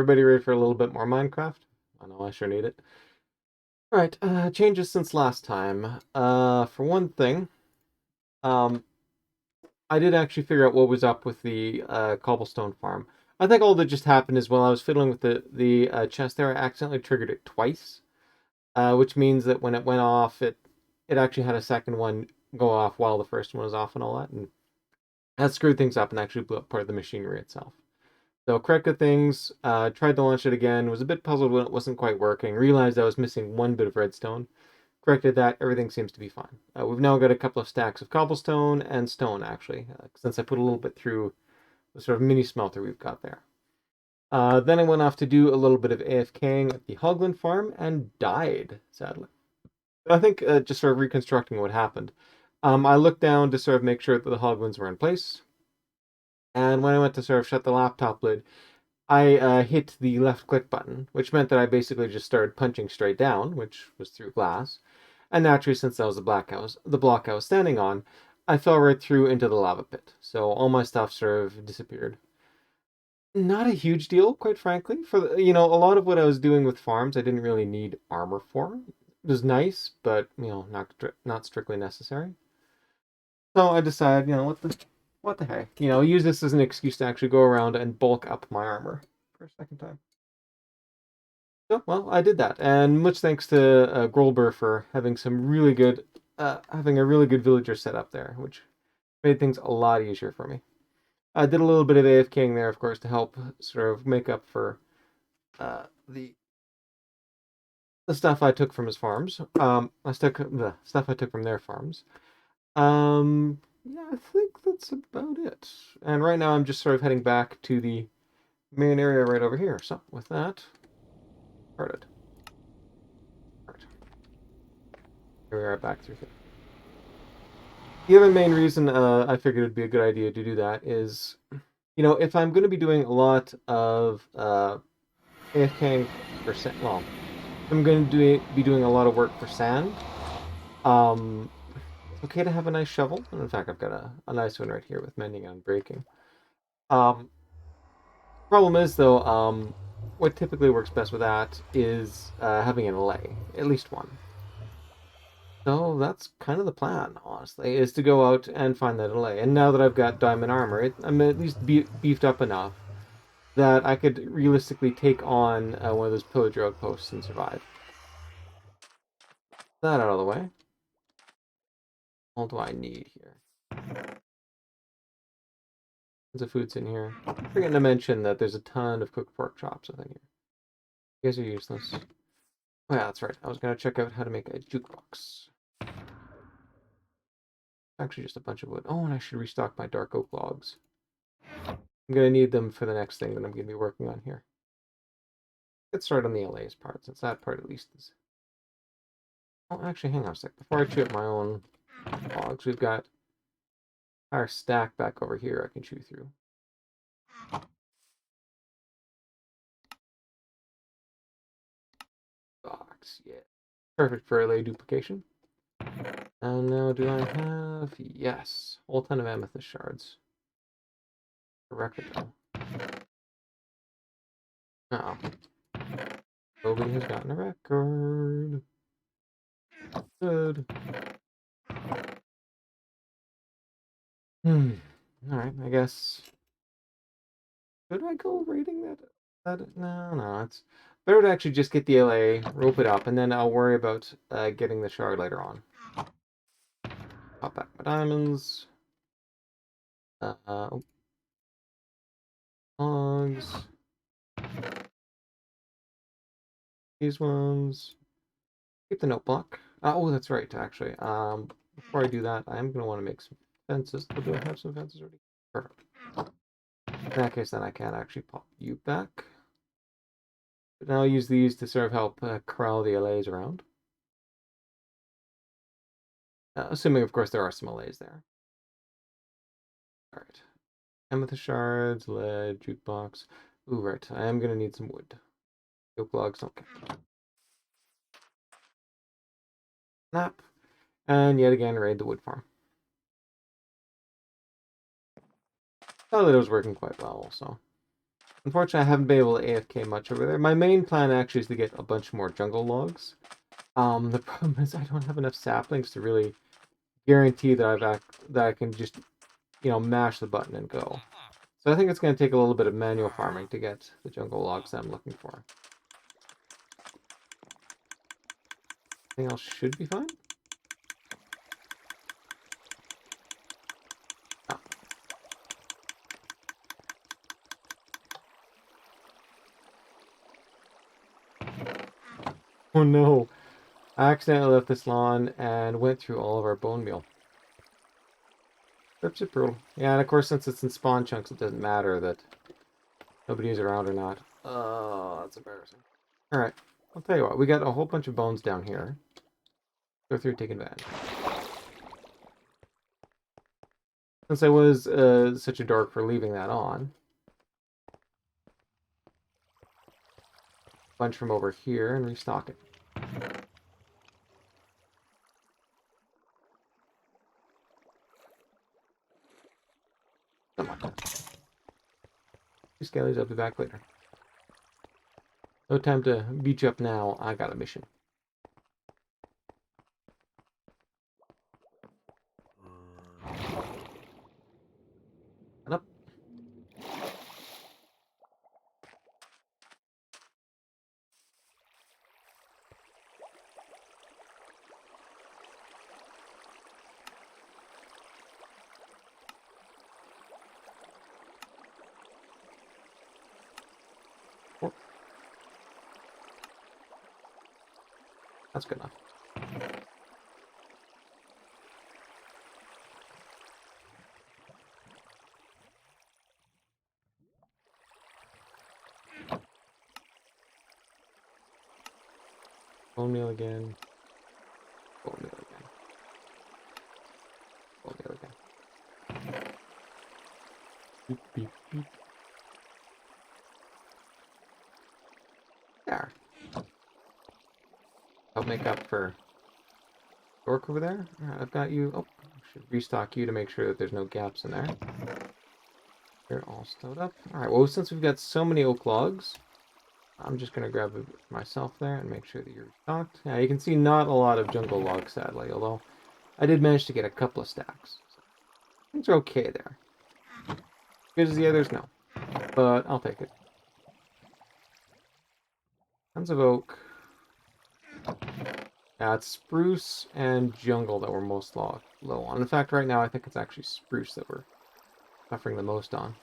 everybody ready for a little bit more Minecraft? I know I sure need it. Alright, changes since last time. For one thing, um, I did actually figure out what was up with the cobblestone farm. I think all that just happened is while I was fiddling with the chest there, I accidentally triggered it twice, which means that when it went off, it actually had a second one go off while the first one was off and all that, and that screwed things up and actually blew up part of the machinery itself. So corrected things, tried to launch it again, was a bit puzzled when it wasn't quite working, realized I was missing one bit of redstone, corrected that, everything seems to be fine. We've now got a couple of stacks of cobblestone and stone, actually, since I put a little bit through the sort of mini smelter we've got there. Then I went off to do a little bit of AFKing at the Hogland farm and died, sadly. I think just sort of reconstructing what happened. I looked down to sort of make sure that the Hoglands were in place, and when I went to sort of shut the laptop lid, I hit the left click button, which meant that I basically just started punching straight down, which was through glass. And naturally, since that was the block I was standing on, I fell right through into the lava pit. So all my stuff sort of disappeared. Not a huge deal, quite frankly. A lot of what I was doing with farms, I didn't really need armor for. It was nice, but not strictly necessary. So I decided, what the heck, use this as an excuse to actually go around and bulk up my armor for a second time. So, well, I did that, and much thanks to Grolber for having having a really good villager set up there, which made things a lot easier for me. I did a little bit of AFKing there, of course, to help sort of make up for the stuff I took from his farms. The stuff I took from their farms. Yeah, I think that's about it. And right now I'm just sort of heading back to the main area right over here. So with that, started. Right. Here we are back through here. The other main reason I figured it'd be a good idea to do that is, if I'm going to be doing a lot of AFKing for sand, well, I'm going to be doing a lot of work for sand. It's okay to have a nice shovel. And in fact, I've got a nice one right here with mending and breaking. Problem is, though, what typically works best with that is having an allay, at least one. So that's kind of the plan, honestly, is to go out and find that allay. And now that I've got diamond armor, I'm at least beefed up enough that I could realistically take on one of those pillager outposts and survive. That out of the way. What do I need here? Tons of food's in here. I'm forgetting to mention that there's a ton of cooked pork chops, I think. Here. You guys are useless. Oh yeah, that's right. I was going to check out how to make a jukebox. Actually, just a bunch of wood. Oh, and I should restock my dark oak logs. I'm going to need them for the next thing that I'm going to be working on here. Let's start on the Allays part, since that part at least is... Oh, actually, hang on a sec. Before I chew up my own logs, we've got our stack back over here I can chew through. Box, yeah. Perfect for Allay duplication. And now do I have... Yes. A whole ton of amethyst shards. A record though. Uh oh. Nobody has gotten a record. Good. Alright, I guess... Should I go rating that? No, it's better to actually just get the Allay, rope it up, and then I'll worry about getting the shard later on. Pop back my diamonds. Logs. These ones. Keep the note block. Oh, that's right, actually. Before I do that, I'm going to want to make some fences. Oh, do I have some fences already? Perfect. In that case, then I can actually pop you back. But now I'll use these to sort of help corral the Allays around. Assuming, of course, there are some Allays there. Alright. Amethyst shards, lead, jukebox. Ooh, right. I am going to need some wood. Oak logs, okay. Snap. And yet again, raid the wood farm. Thought that it was working quite well, so. Unfortunately, I haven't been able to AFK much over there. My main plan actually is to get a bunch more jungle logs. The problem is I don't have enough saplings to really guarantee that that I can just, mash the button and go. So I think it's going to take a little bit of manual farming to get the jungle logs that I'm looking for. Everything else should be fine. Oh. Oh no! I accidentally left this lawn and went through all of our bone meal. That's brutal. Yeah, and of course, since it's in spawn chunks, it doesn't matter that nobody's around or not. Oh, that's embarrassing. Alright, I'll tell you what. We got a whole bunch of bones down here. Go through, take advantage. Since I was such a dork for leaving that on. Bunch from over here and restock it. Something like that. Two skellies, I'll be back later. No time to beat you up now. I got a mission. And up. Oh, that's good enough. Bone meal again. Bone meal again. Bone meal again. Beep, beep, beep. There. I'll make up for Dork over there. Alright, I've got you. Oh, I should restock you to make sure that there's no gaps in there. They're all stowed up. Alright, well, since we've got so many oak logs, I'm just going to grab it myself there and make sure that you're stocked. Yeah, you can see not a lot of jungle logs, sadly, although I did manage to get a couple of stacks. So things are okay there. Good as the others, no. But I'll take it. Tons of oak. Yeah, it's spruce and jungle that we're most low on. In fact, right now I think it's actually spruce that we're suffering the most on.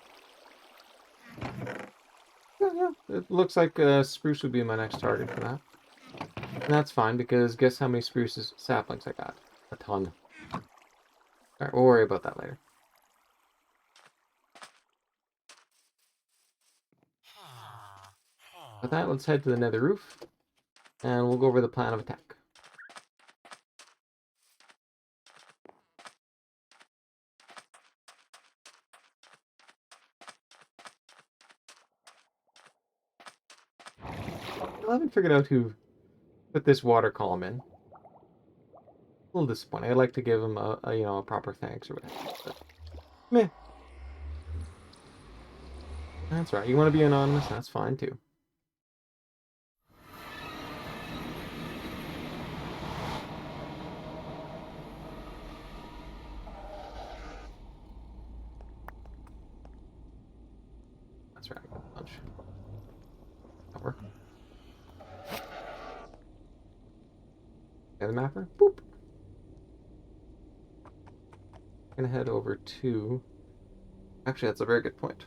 Yeah, it looks like spruce would be my next target for that. And that's fine, because guess how many spruce saplings I got? A ton. Alright, we'll worry about that later. With that, let's head to the nether roof, and we'll go over the plan of attack. I haven't figured out who put this water column in. A little disappointing. I'd like to give him a proper thanks or whatever. But meh. That's right. You want to be anonymous? That's fine too. That's right. Punch. Cover. The mapper. Boop. I'm gonna head over to. Actually, that's a very good point.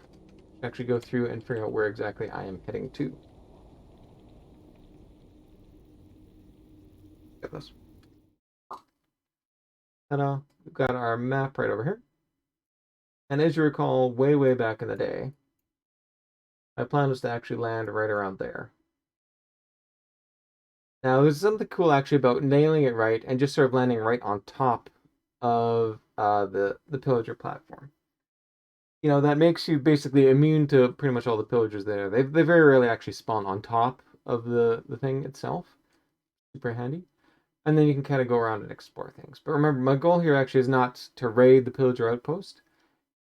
Actually, go through and figure out where exactly I am heading to. Get this. Ta-da! We've got our map right over here. And as you recall, way, way back in the day, my plan was to actually land right around there. Now, there's something cool actually about nailing it right and just sort of landing right on top of the pillager platform. That makes you basically immune to pretty much all the pillagers there. They very rarely actually spawn on top of the thing itself. Super handy. And then you can kind of go around and explore things. But remember, my goal here actually is not to raid the pillager outpost.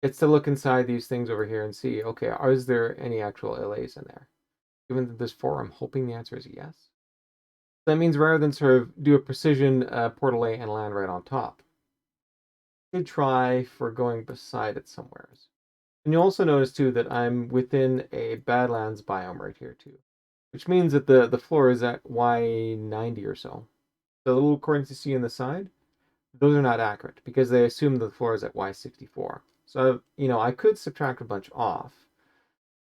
it's to look inside these things over here and see, okay, is there any actual Allays in there? Given that there's 4, I'm hoping the answer is yes. That means rather than sort of do a precision port Allay and land right on top, I should try for going beside it somewheres. And you'll also notice too that I'm within a Badlands biome right here too, which means that the floor is at Y90 or so. The little coordinates you see on the side, those are not accurate because they assume the floor is at Y64. So, I could subtract a bunch off,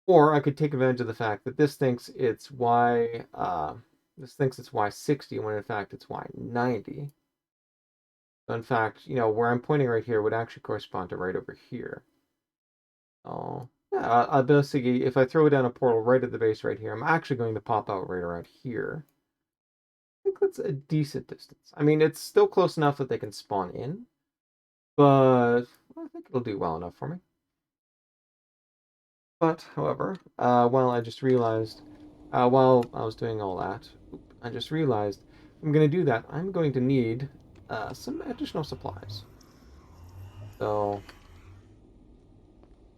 or I could take advantage of the fact that this thinks it's Y60 when in fact it's Y90. So in fact, where I'm pointing right here would actually correspond to right over here. Oh, yeah, I'll basically, if I throw down a portal right at the base right here, I'm actually going to pop out right around here. I think that's a decent distance. I mean, it's still close enough that they can spawn in, but I think it'll do well enough for me. But, however, while I was doing all that, I just realized I'm going to do that. I'm going to need some additional supplies. So,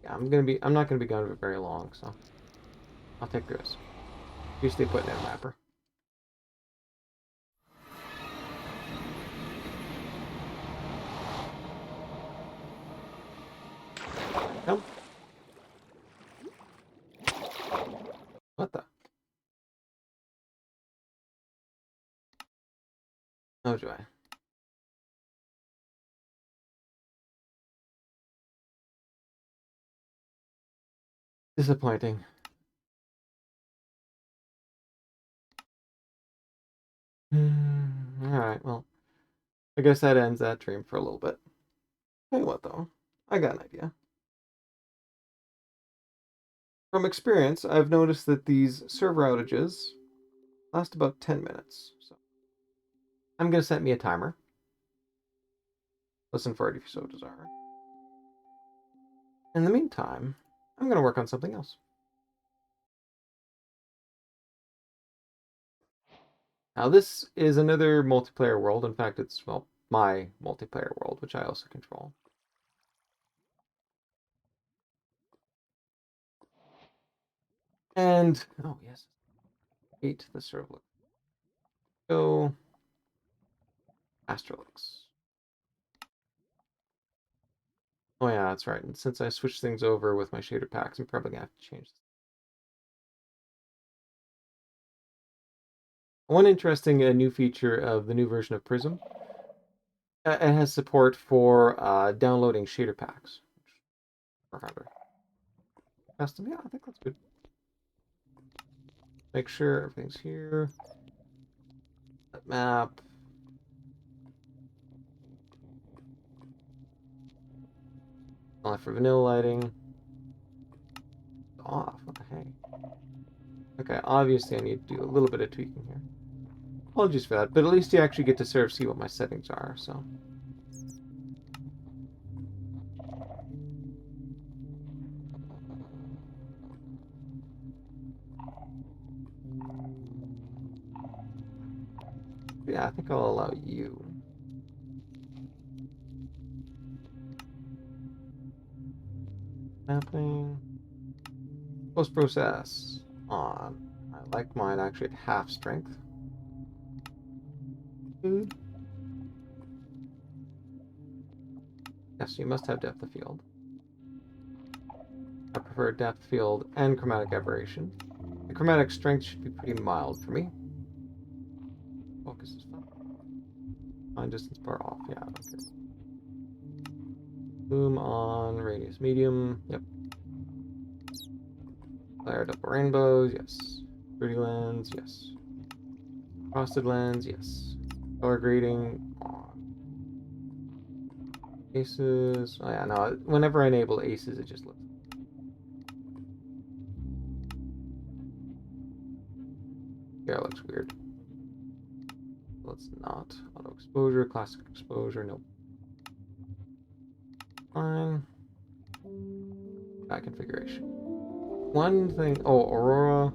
yeah, I'm not gonna be gone for very long, so I'll take the risk. You stay put in a mapper. Nope. What the? Oh, do I? Disappointing. Alright, well, I guess that ends that dream for a little bit. Tell you what, though, I got an idea. From experience, I've noticed that these server outages last about 10 minutes. So I'm going to set me a timer. Listen for it if you so desire. In the meantime, I'm going to work on something else. Now, this is another multiplayer world. In fact, it's, well, my multiplayer world, which I also control. And, oh, yes, 8, the servlet. Go, Astrolix. Oh, yeah, that's right. And since I switched things over with my shader packs, I'm probably going to have to change this. One interesting new feature of the new version of Prism, it has support for downloading shader packs. Custom, yeah, I think that's good. Make sure everything's here. That map. Only for vanilla lighting. Off, what the heck? Okay, obviously I need to do a little bit of tweaking here. Apologies for that, but at least you actually get to sort of see what my settings are, so. Yeah, I think I'll allow you. Mapping. Post-process on. I like mine actually at half strength. Food. Yes, you must have depth of field. I prefer depth field and chromatic aberration. The chromatic strength should be pretty mild for me. Focus is fine. Find distance bar off. Yeah, okay. Boom on, radius medium. Yep. Flare double rainbows. Yes. 3D lens. Yes. Frosted lens. Yes. Color grading on. Aces. Oh yeah, no. Whenever I enable aces, it just looks. Yeah, it looks weird. Let's not. Auto exposure, classic exposure, nope. Fine. Back configuration. One thing. Oh, Aurora.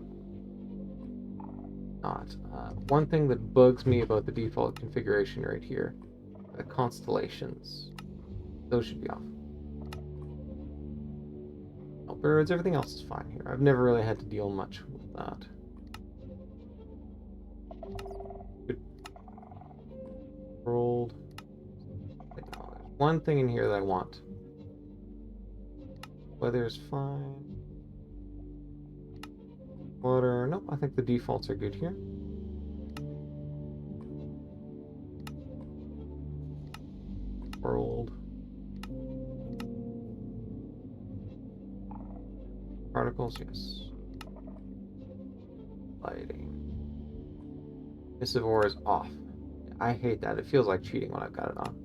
Not. One thing that bugs me about the default configuration right here, the constellations. Those should be off. birds, everything else is fine here. I've never really had to deal much with that. Good world. Okay, no, there's one thing in here that I want. Weather is fine. Water, nope, I think the defaults are good here. World. Particles, yes. Lighting. Missive ore is off. I hate that. It feels like cheating when I've got it on.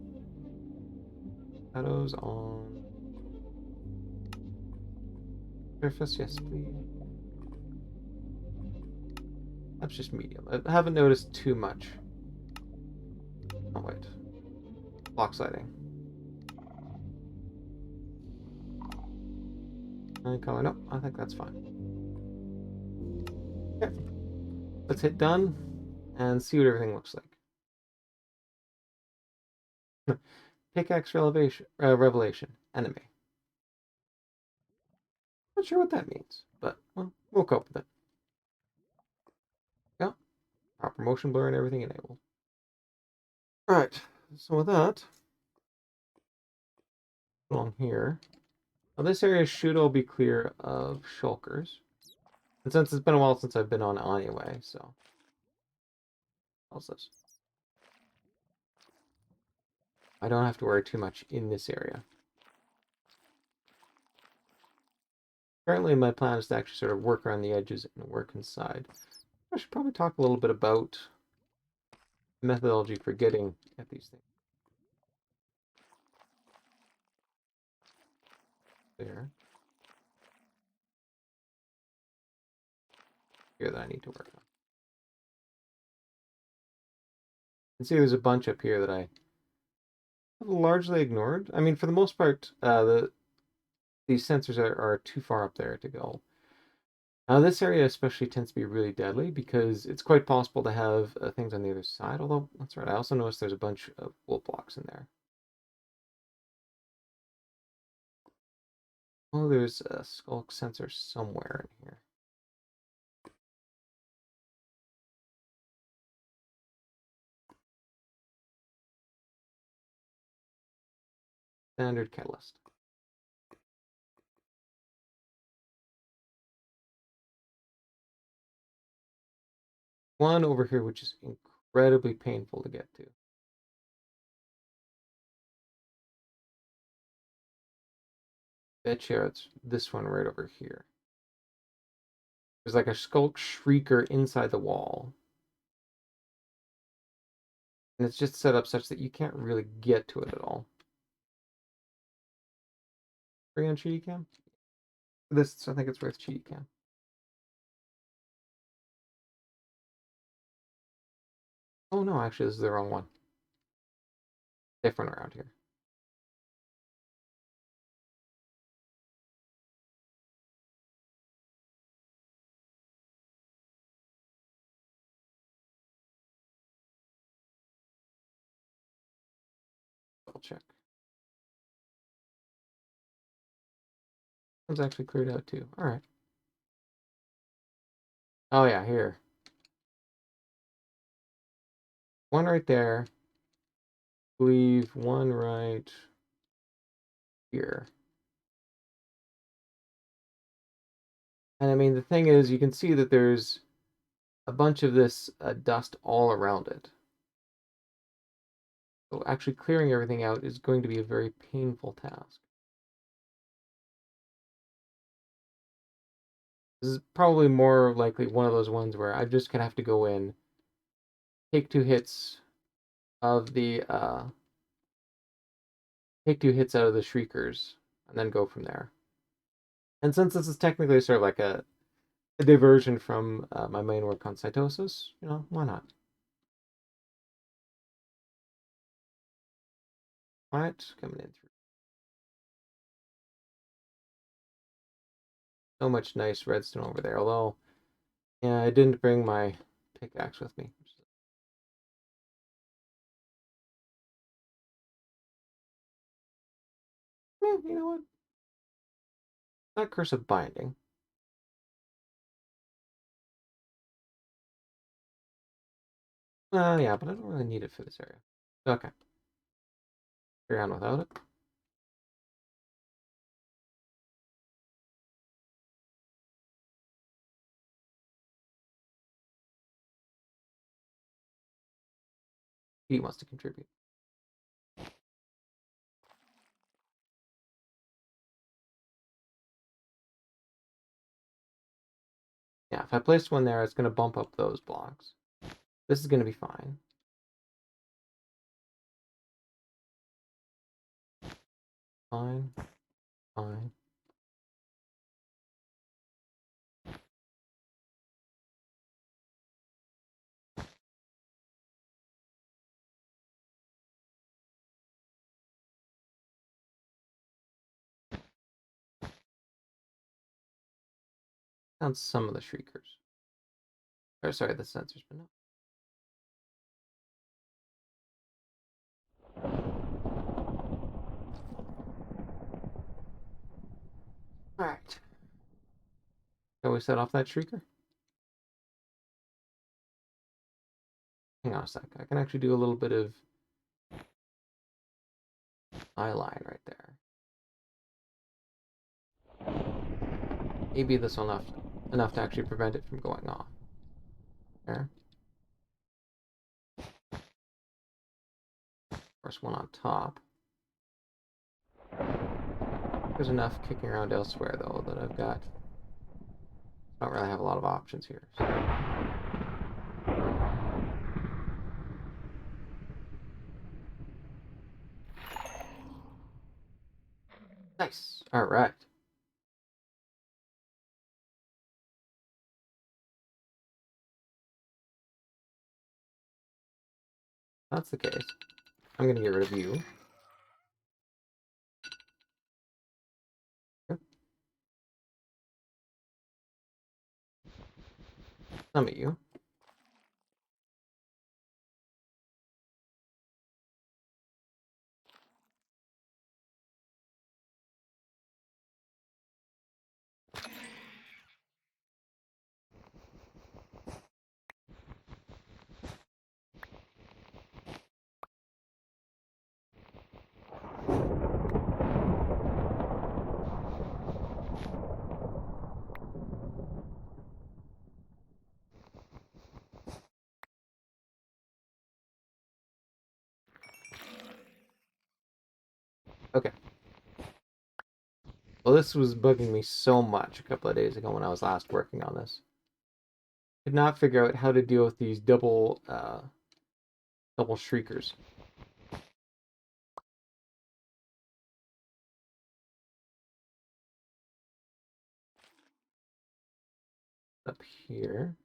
Shadows on. Surface, yes, please. That's just medium. I haven't noticed too much. Oh, wait. Block lighting. Color, nope, I think that's fine. Okay. Let's hit done and see what everything looks like. Pickaxe revelation. Enemy. Not sure what that means, but well, we'll cope with it. Yeah. Proper motion blur and everything enabled. Alright, so with that, along here. Now this area should all be clear of shulkers. And since it's been a while since I've been on anyway, so. How's this? I don't have to worry too much in this area. Currently, my plan is to actually sort of work around the edges and work inside. I should probably talk a little bit about the methodology for getting at these things. There. Here that I need to work on. You can see there's a bunch up here that I have largely ignored. I mean, for the most part, these sensors are too far up there to go. Now, this area especially tends to be really deadly because it's quite possible to have things on the other side. Although, that's right, I also noticed there's a bunch of wool blocks in there. Oh, there's a skulk sensor somewhere in here. Standard catalyst. One over here, which is incredibly painful to get to. Betcha it's this one right over here. There's like a skulk shrieker inside the wall. And it's just set up such that you can't really get to it at all. Bring on cheaty cam? This, I think it's worth cheaty cam. Oh no, actually this is the wrong one. Different around here. Double check. One's actually cleared out too. Alright. Oh yeah, here. One right there. Leave one right here. And I mean, the thing is, you can see that there's a bunch of this dust all around it. So actually clearing everything out is going to be a very painful task. This is probably more likely one of those ones where I'm just gonna have to go in, take two hits of the take two hits out of the shriekers, and then go from there. And since this is technically sort of like a diversion from my main work on Sitosis, you know, why not? Right, coming in through. So much nice redstone over there, although, yeah, I didn't bring my pickaxe with me. You know what? Not cursive binding. Yeah, but I don't really need it for this area. Okay. Carry on without it. He wants to contribute. Yeah, if I place one there, it's going to bump up those blocks. This is going to be fine. Fine. Fine. Found some of the shriekers. Or sorry, the sensors, but no. Alright. Shall we set off that shrieker? Hang on a sec. I can actually do a little bit of Allay right there. Maybe this will enough to actually prevent it from going off. There. Of course, one on top. There's enough kicking around elsewhere, though, that I've got... I don't really have a lot of options here. So. Nice. All right. If that's the case. I'm going to get rid of you. Some of you. Okay. Well, this was bugging me so much a couple of days ago when I was last working on this. Could not figure out how to deal with these double shriekers. Up here.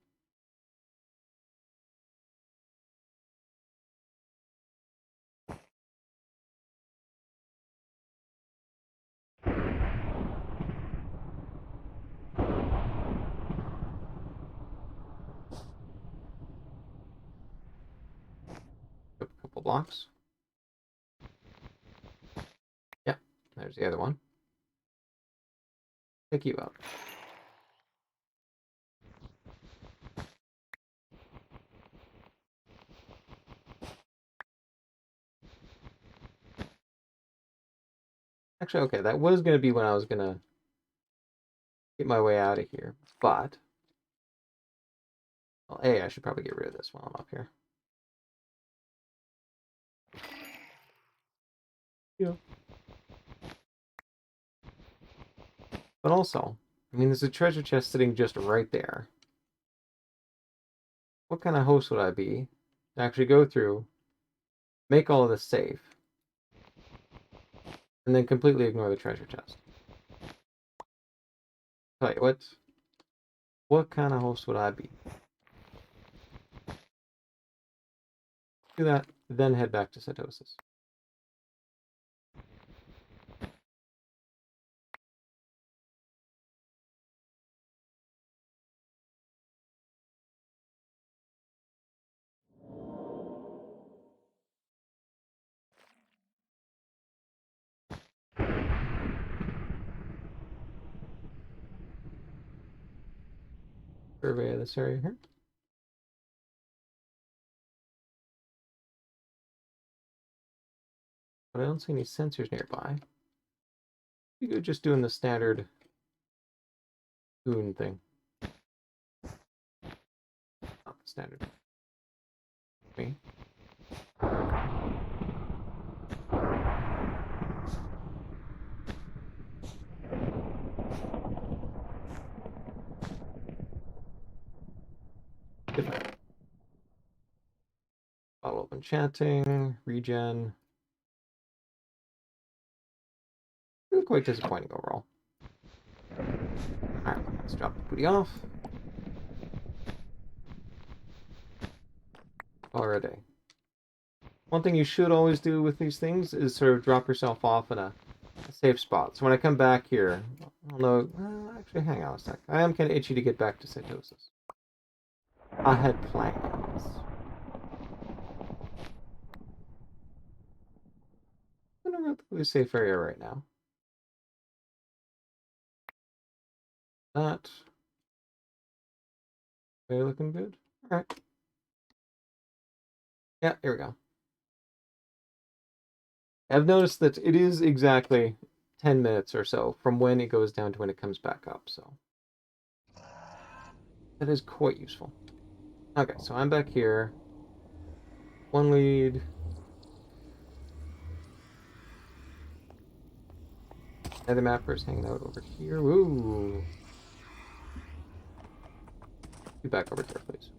A couple blocks. Yeah, there's the other one. Pick you up. Actually, okay, that was going to be when I was going to get my way out of here, but... Well, A, I should probably get rid of this while I'm up here. Yeah. But also, I mean, there's a treasure chest sitting just right there. What kind of host would I be to actually go through, make all of this safe, and then completely ignore the treasure chest? Tell you what kind of host would I be? Do that, then head back to Sitosis. survey of this area here. But I don't see any sensors nearby. You could just doing the standard goon thing. Not the standard. Me. Bottle of enchanting, regen. Really quite disappointing overall. Alright, let's drop the booty off. Call her a day. One thing you should always do with these things is sort of drop yourself off in a safe spot. So when I come back here, I'll know... actually, hang on a sec. I am kind of itchy to get back to Sitosis. I had plans. I'm in a relatively safe area right now. That. They're looking good. Alright. Yeah, here we go. I've noticed that it is exactly 10 minutes or so from when it goes down to when it comes back up, so that is quite useful. Okay, so I'm back here. One lead. Another mapper's hanging out over here. Woo! Get back over here, please.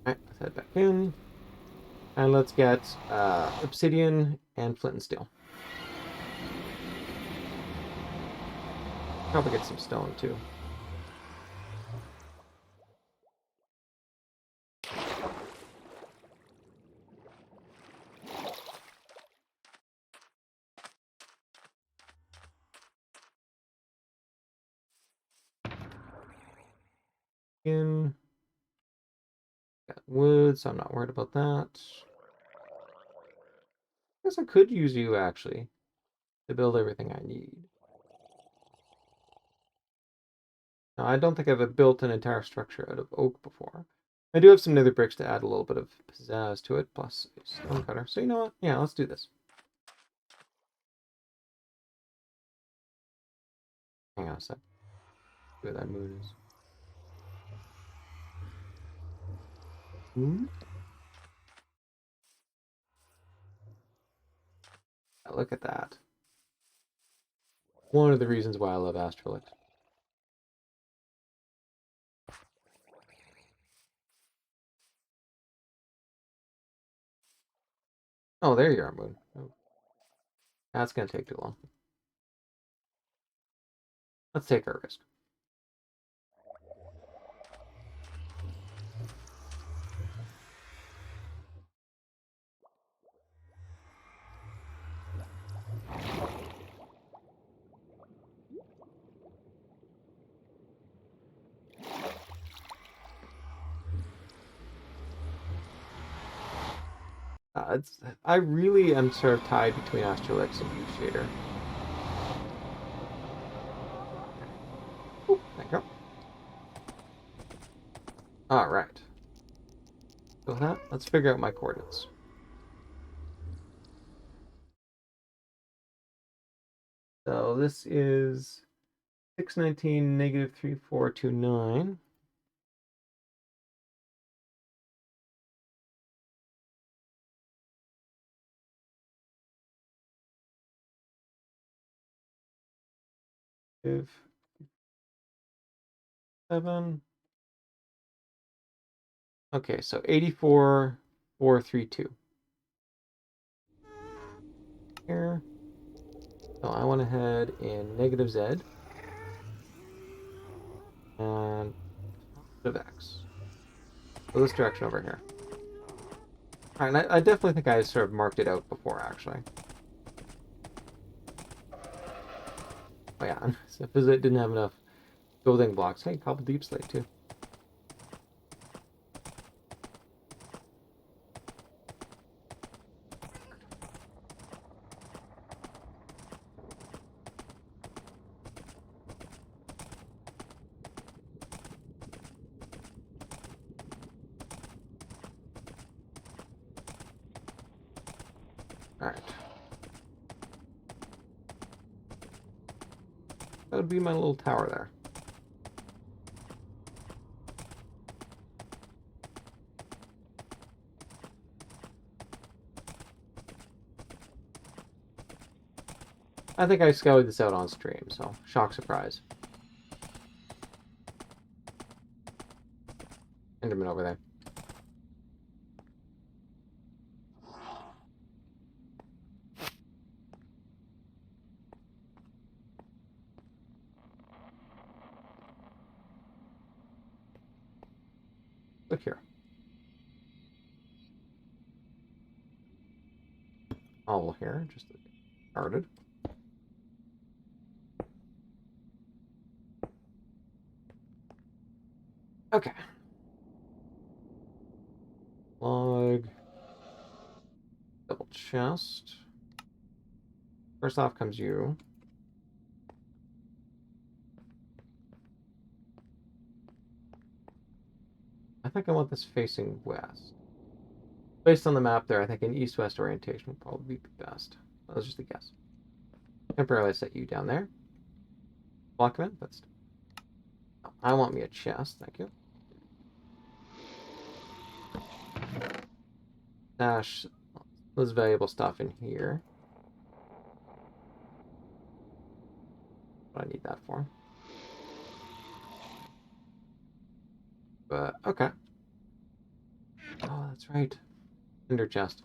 Alright, let's head back in. And let's get obsidian and flint and steel. Probably get some stone too. In. Got wood, so I'm not worried about that. I guess I could use you actually to build everything I need. Now, I don't think I've built an entire structure out of oak before. I do have some nether bricks to add a little bit of pizzazz to it, plus a stone cutter. So you know what? Yeah, let's do this. Hang on a sec. See where that moon is. Hmm? Yeah, look at that. One of the reasons why I love Astrolix. Oh, there you are, Moon. Oh. That's going to take too long. Let's take our risk. I really am sort of tied between Astrolix and U-Shader. Oh, thank you. Alright. So that, let's figure out my coordinates. So this is 619, negative 3429. If 7. Okay, so 84,432. Here. So I went ahead in negative Z and positive X. So this direction over here. Alright, I definitely think I sort of marked it out before, actually. Oh yeah, so because it didn't have enough building blocks. Hey, cobble deep slate too. Alright. That would be my little tower there. I think I scouted this out on stream, so shock surprise. Enderman over there. Look here. All here, just started. Okay. Log. Double chest. First off comes you. I think I want this facing west. Based on the map there, I think an east-west orientation would probably be the best. That was just a guess. Temporarily set you down there. Block him in, but I want me a chest, thank you. Stash this valuable stuff in here. What I need that for. But, okay. Oh, that's right. Ender chest.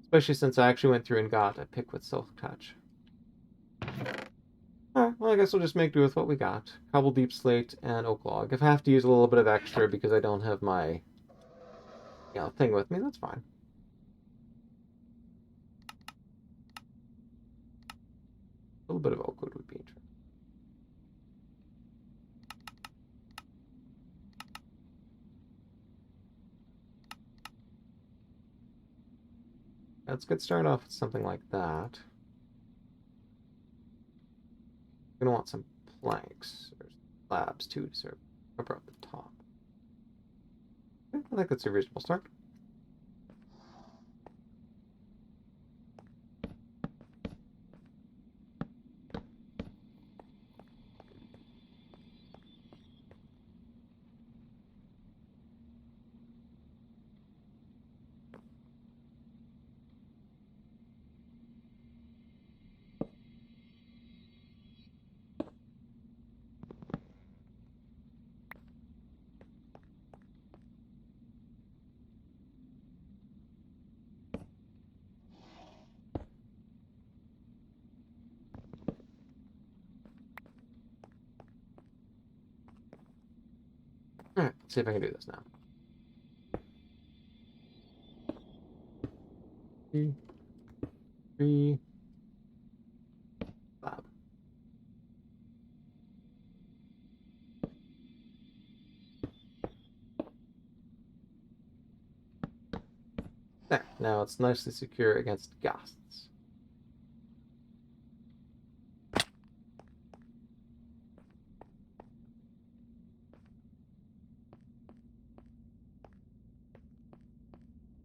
Especially since I actually went through and got a pick with silk touch. Alright, well I guess we'll just make do with what we got. Cobble deep slate and oak log. If I have to use a little bit of extra because I don't have my thing with me, that's fine. A little bit of oak wood would be interesting. Let's get started off with something like that. I'm gonna want some planks or slabs too to sort of cover up the top. Okay, I think that's a reasonable start. Alright, let's see if I can do this now. Three. Slab. There. Now it's nicely secure against ghasts.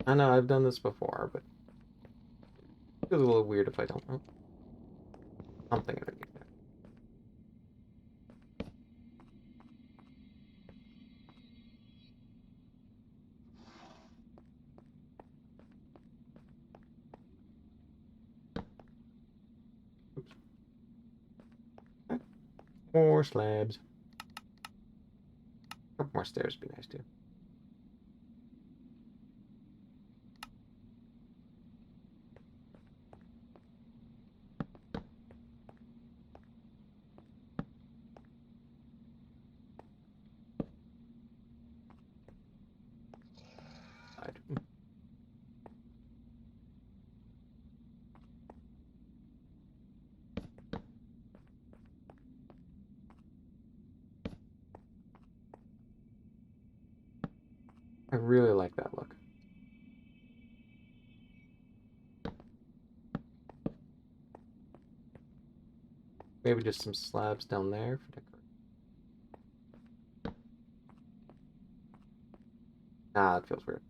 I know I've done this before, but it feels a little weird if I don't know. Something underneath there. Oops. Okay. More slabs. A couple more stairs would be nice too. Side. I really like that look. Maybe just some slabs down there for decoration. Ah, it feels weird.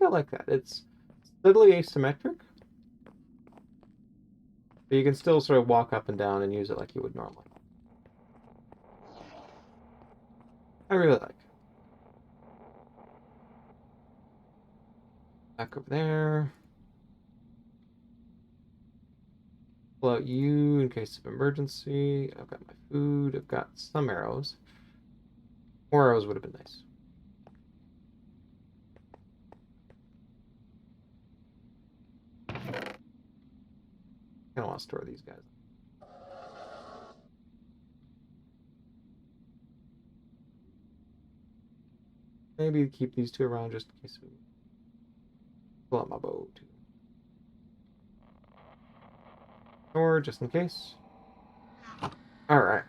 I like that. It's slightly asymmetric, but you can still sort of walk up and down and use it like you would normally. I really like it. Back over there. Pull out you in case of emergency. I've got my food. I've got some arrows. More arrows would have been nice. I don't want to store these guys. Maybe keep these two around just in case we pull out my bow too. Or just in case. Alright.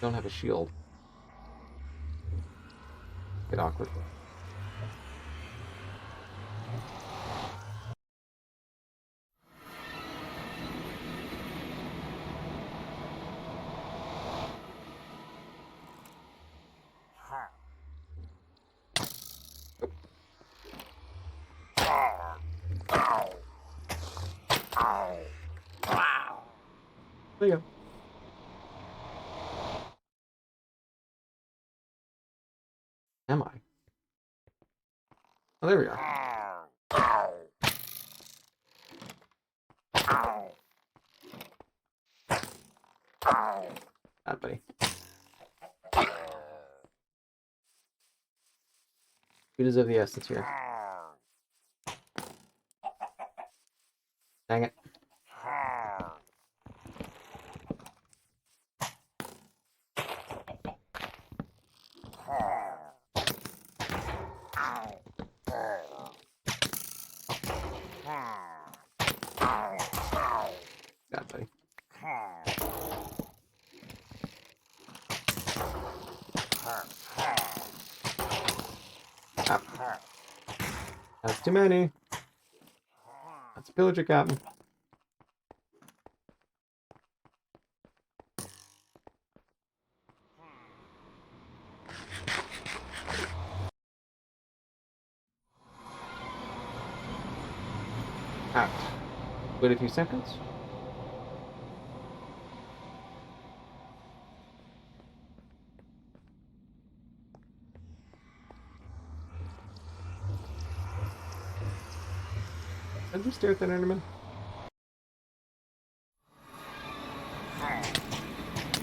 Don't have a shield. Get awkward. There you go. Am I? Oh, there we are. That buddy. We deserve the essence here. Dang it. That buddy. Ah. That's too many. That's a pillager captain. Out. Wait a few seconds. Did we stare at that enderman?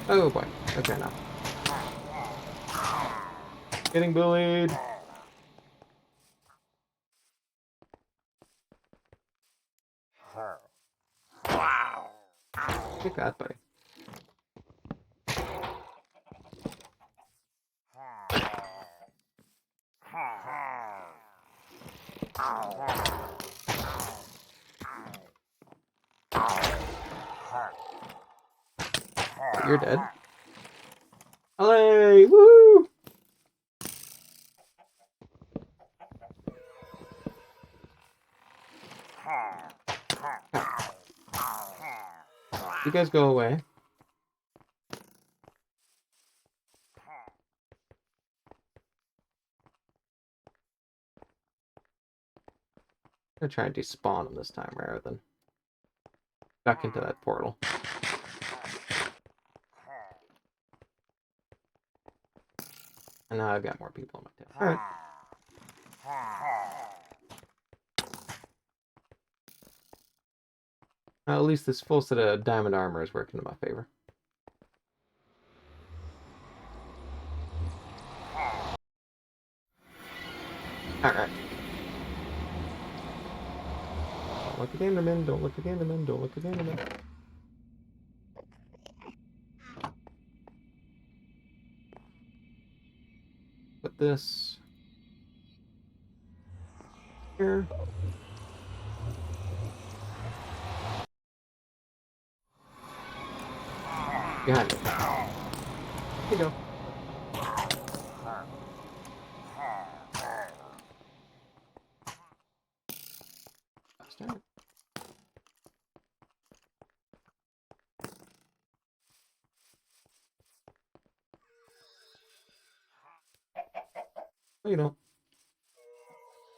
Oh boy. Okay, now. Getting bullied. Take that, buddy. You're dead. Allay! Woo! You guys go away. I'm gonna try and despawn them this time rather than back into that portal. And now I've got more people on my tail. Alright. At least this full set of diamond armor is working in my favor. Alright. Don't look at the enderman, don't look at the enderman, don't look at the enderman. Put this here. Behind it. There you go. Damn it. No, you don't.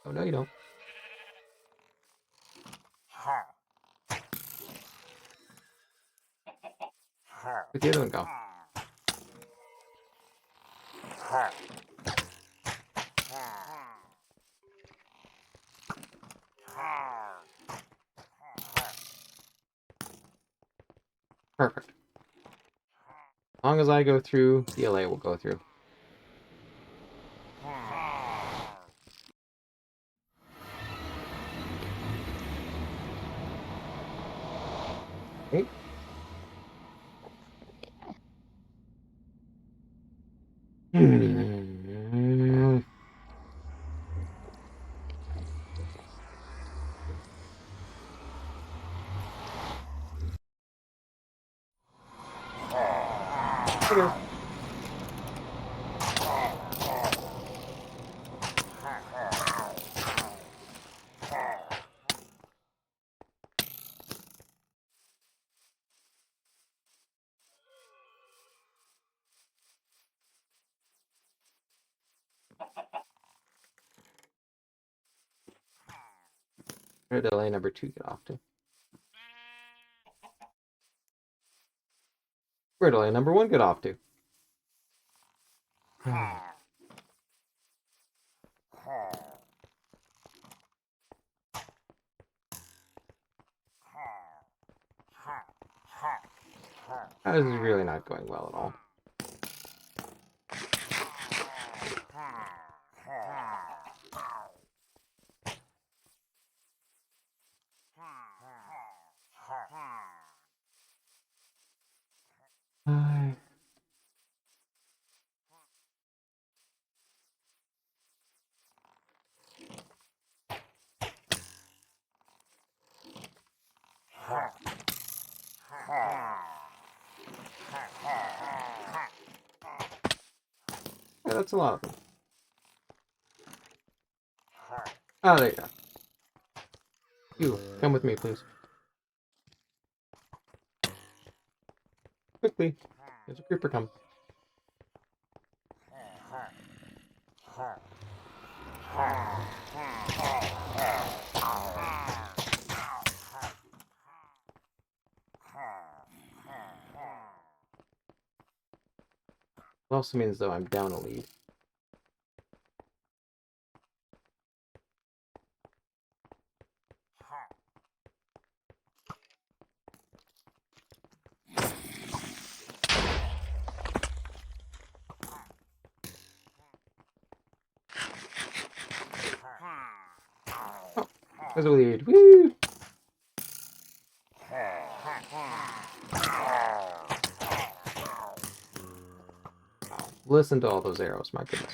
Oh, no, you don't. With the other one, go. Perfect. As long as I go through, the Allay will go through. Okay. Okay. Where did Allay number 2 get off to? Where did Allay number 1 get off to? This is really not going well at all. Yeah, that's a lot of them. Oh, there you go. You, come with me, please. Quickly. There's a creeper come. It also means, though, I'm down a lead. Oh, there's a lead. Woo! Listen to all those arrows, my goodness.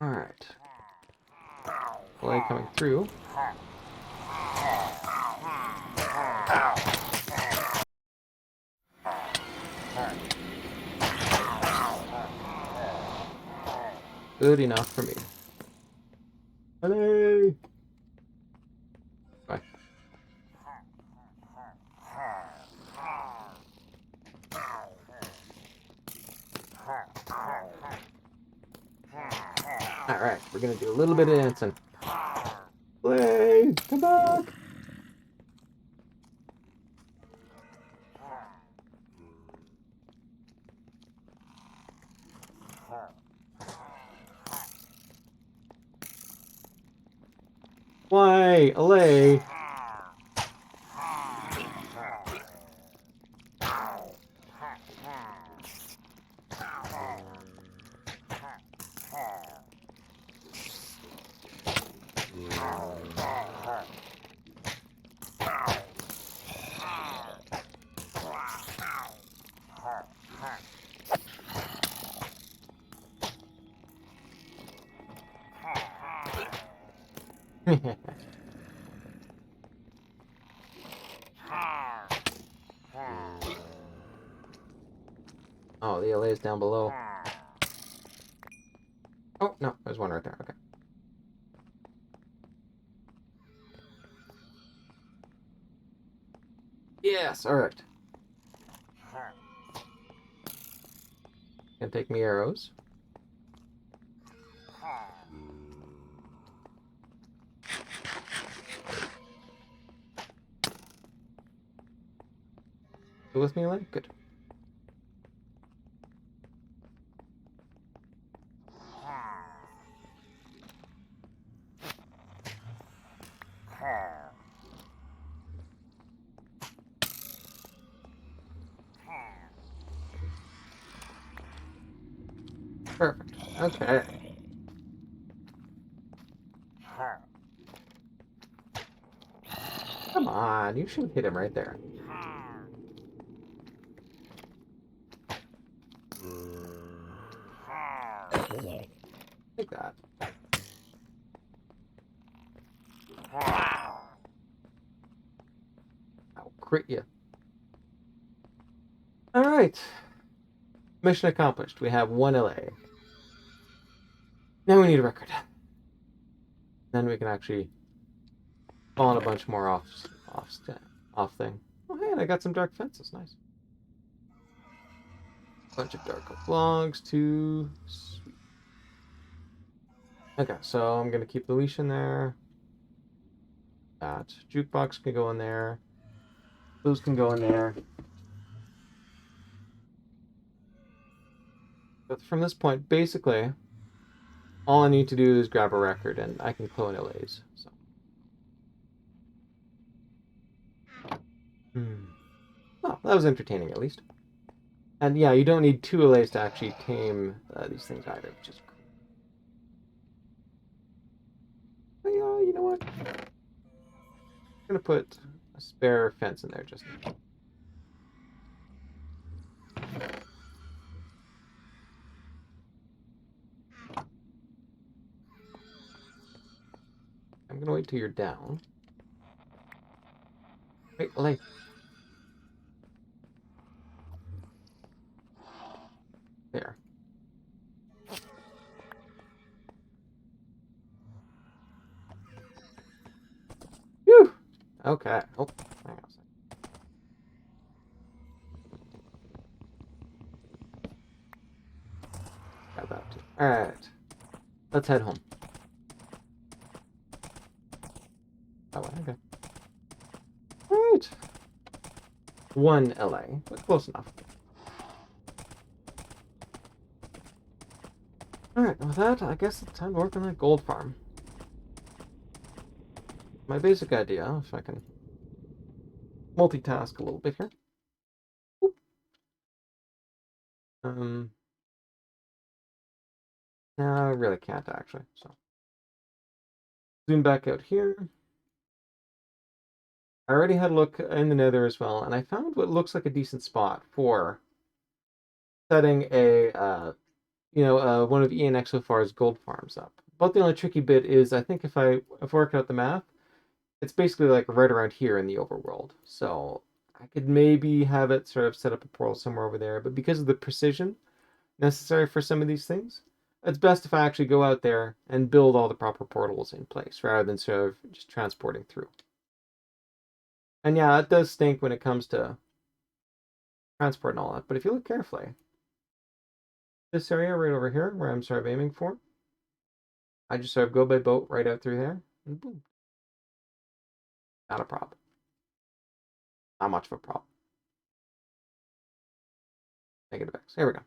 Alright. Allay coming through. Good enough for me. Allay! Bye. Alright, we're gonna do a little bit of dancing. Allay! Come back! Why? Allay! Oh, the Allay is down below. Oh, no, there's one right there. Okay. Yes, alright. Can take me arrows. You with me, Allay? Good. Perfect. Okay. Come on, you should hit him right there. Like that. I'll crit you. Alright. Mission accomplished. We have 1 Allay. Now we need a record. Then we can actually spawn a bunch more off thing. Oh hey, and I got some dark fences. Nice. Bunch of dark oak logs too. Sweet. Okay, so I'm gonna keep the leash in there. That jukebox can go in there. Those can go in there. But from this point, basically, all I need to do is grab a record, and I can clone Allays. So. Well, that was entertaining at least. And yeah, you don't need 2 Allays to actually tame these things either, which is cool. But yeah, you know what? I'm gonna put a spare fence in there just now. I'm gonna wait till you're down. Wait, Allay. There. Phew! Okay. Oh, hang on a second. Got that too. Alright. Let's head home. Oh, okay. Alright. 1 Allay, but close enough. Alright, with that, I guess it's time to work on that gold farm. My basic idea, if I can multitask a little bit here. No, I really can't actually, so. Zoom back out here. I already had a look in the nether as well, and I found what looks like a decent spot for setting a, one of ENXoFar's gold farms up. But the only tricky bit is, I think if I work out the math, it's basically like right around here in the overworld. So I could maybe have it sort of set up a portal somewhere over there, but because of the precision necessary for some of these things, it's best if I actually go out there and build all the proper portals in place rather than sort of just transporting through. And yeah, it does stink when it comes to transport and all that, but if you look carefully, this area right over here where I'm sort of aiming for, I just sort of go by boat right out through there, and boom. Not a problem. Not much of a problem. Negative X. There we go.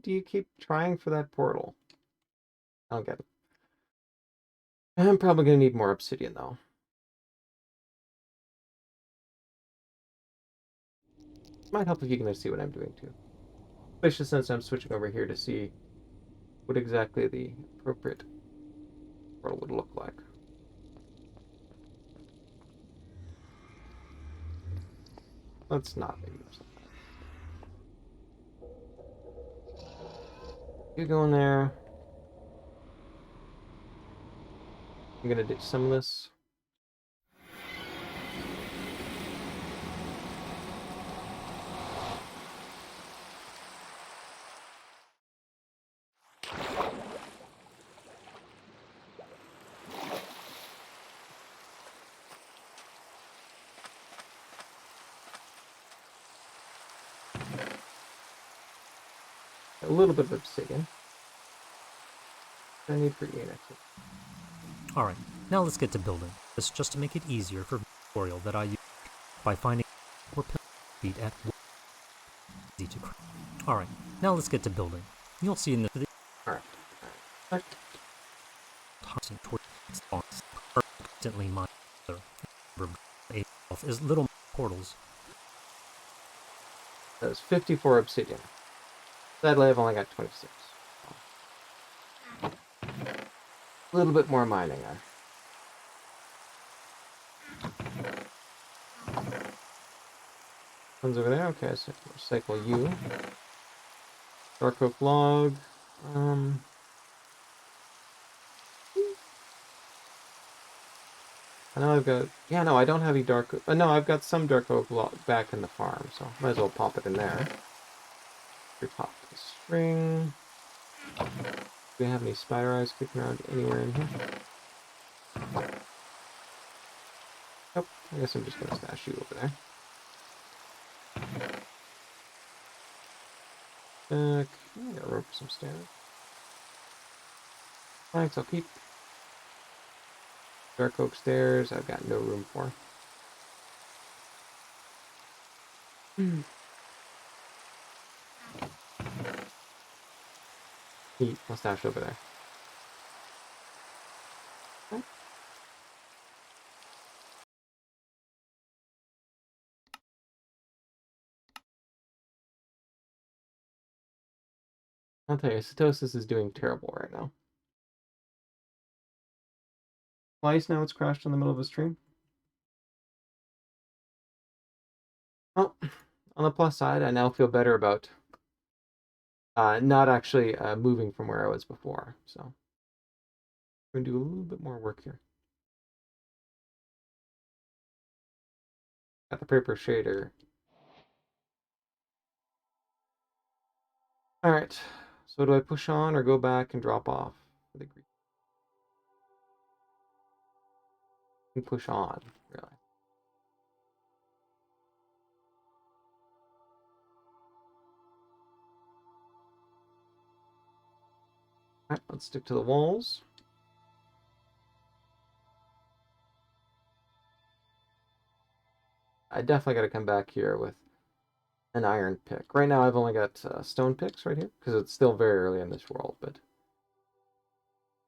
Do you keep trying for that portal? I don't get it. I'm probably going to need more obsidian, though. Might help if you can see what I'm doing, too. Especially since I'm switching over here to see what exactly the appropriate portal would look like. Let's not make it. You go in there. I'm gonna do some of this. A little bit of obsidian. I need for Enix. Alright, now let's get to building. This just to make it easier for the tutorial that I use by finding more feet at easy to craft. Alright, now let's get to building. You'll see in the video tossing towards spawns are constantly mined is little portals. That was 54 obsidian. Sadly, I've only got 26. A little bit more mining there. One's over there. Okay, so recycle you. Dark oak log. I know I've got... Yeah, no, I don't have any dark oak... no, I've got some dark oak log back in the farm, so might as well pop it in there. Pop the string. Do we have any spider eyes kicking around anywhere in here? Nope. I guess I'm just going to stash you over there. I got room for some stairs. Thanks, I'll keep. Dark oak stairs, I've got no room for. Neat, I'll stash over there. Okay. I'll tell you, Sitosis is doing terrible right now. Twice now it's crashed in the middle of a stream. Well, on the plus side, I now feel better about not actually moving from where I was before. So we're going to do a little bit more work here. Got the paper shader. Alright, so do I push on or go back and drop off for the green? I can push on, really. Alright, let's stick to the walls. I definitely got to come back here with an iron pick. Right now I've only got stone picks right here, because it's still very early in this world, but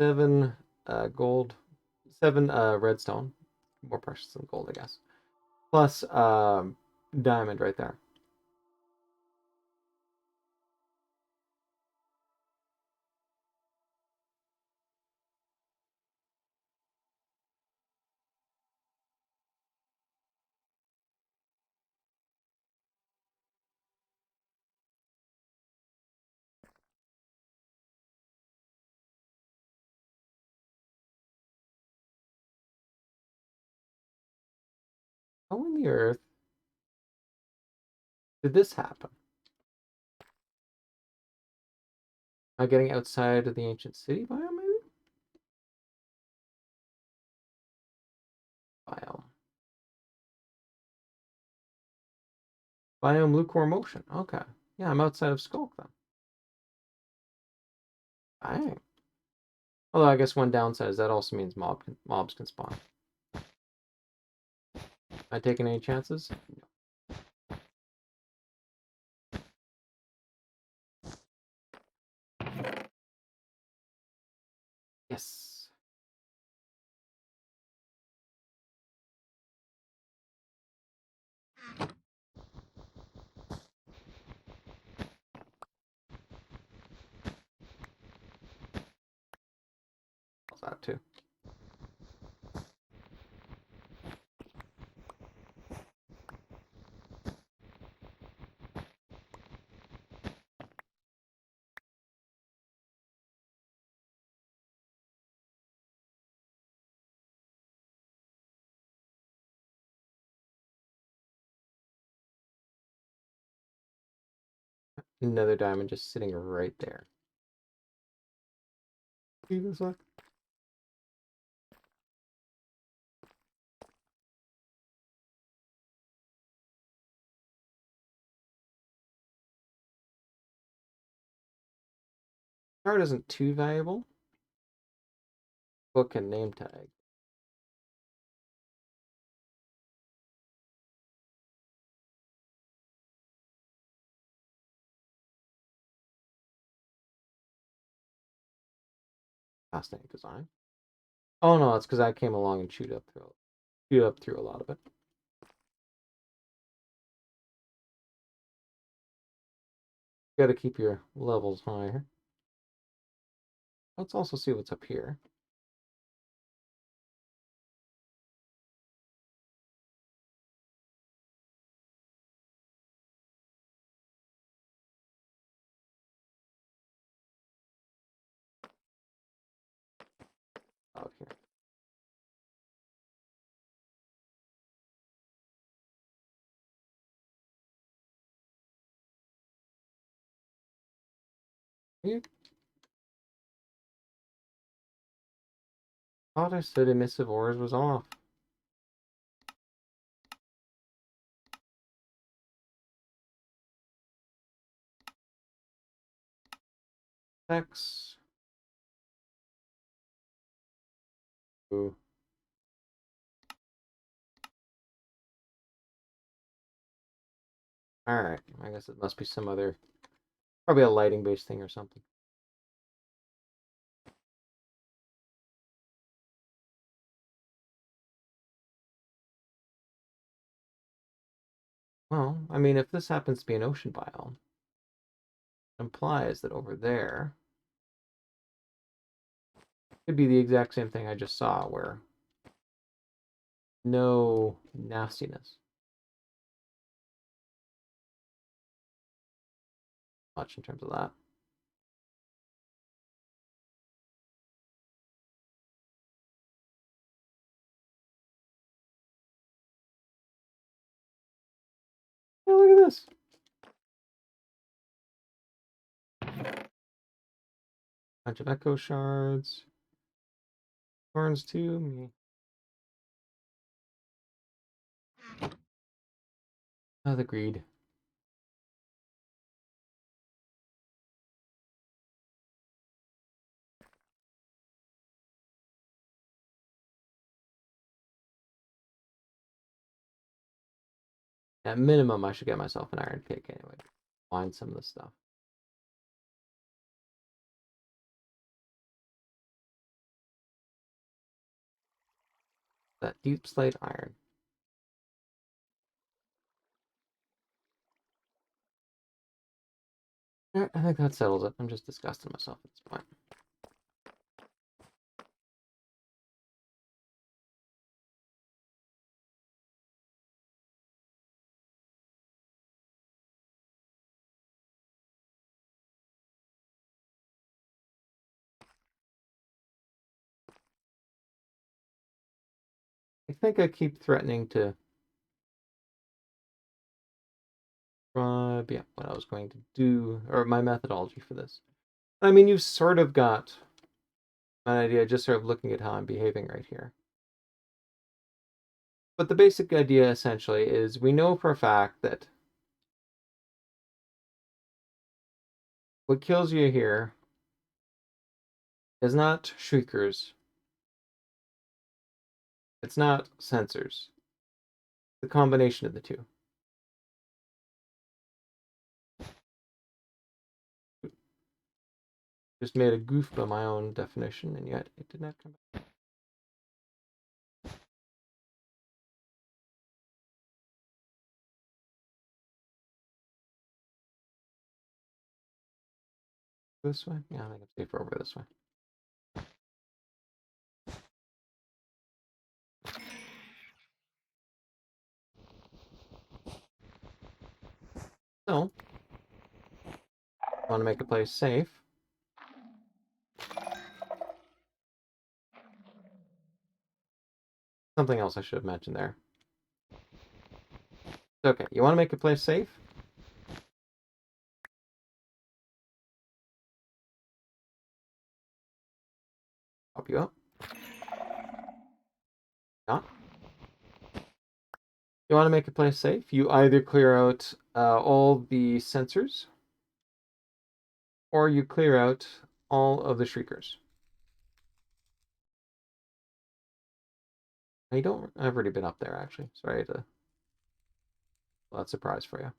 7 gold, 7 redstone, more precious than gold, I guess, plus diamond right there. How in the earth did this happen? Am I getting outside of the ancient city biome, maybe? Biome. Biome lukewarm motion. Okay. Yeah, I'm outside of Skulk then. Dang. Although I guess one downside is that also means mobs can spawn. Am I taking any chances? No. Yes. That too. another diamond just sitting right there. See this one? Card isn't too valuable. Book and name tag. Fascinating design. Oh no, it's because I came along and chewed up through a lot of it. Got to keep your levels higher. Let's also see what's up here. Out here. Here. Thought I said emissive ores was off. X. Ooh. Alright, I guess it must be some other, probably a lighting based thing or something. Well, I mean, if this happens to be an ocean biome, it implies that over there could be the exact same thing I just saw, where no nastiness. Much in terms of that. Yeah, look at this. Bunch of echo shards. Thorns too. Me. Oh, the greed. At minimum, I should get myself an iron pick anyway. Find some of the stuff. That deep slate iron. Alright, I think that settles it. I'm just disgusting myself at this point. I think I keep threatening to yeah, what I was going to do, or my methodology for this. I mean, you've sort of got an idea just sort of looking at how I'm behaving right here. But the basic idea essentially is we know for a fact that what kills you here is not shriekers. It's not sensors. The combination of the two. Just made a goof by my own definition, and yet it did not come back. This way? Yeah, I think I'm safer over this way. So, want to make a place safe. Something else I should have mentioned there. Okay, you want to make a place safe? help you out. Not. You want to make a place safe? You either clear out all the sensors, or you clear out all of the shriekers. I've already been up there, actually. Sorry to... Well, that's a surprise for you.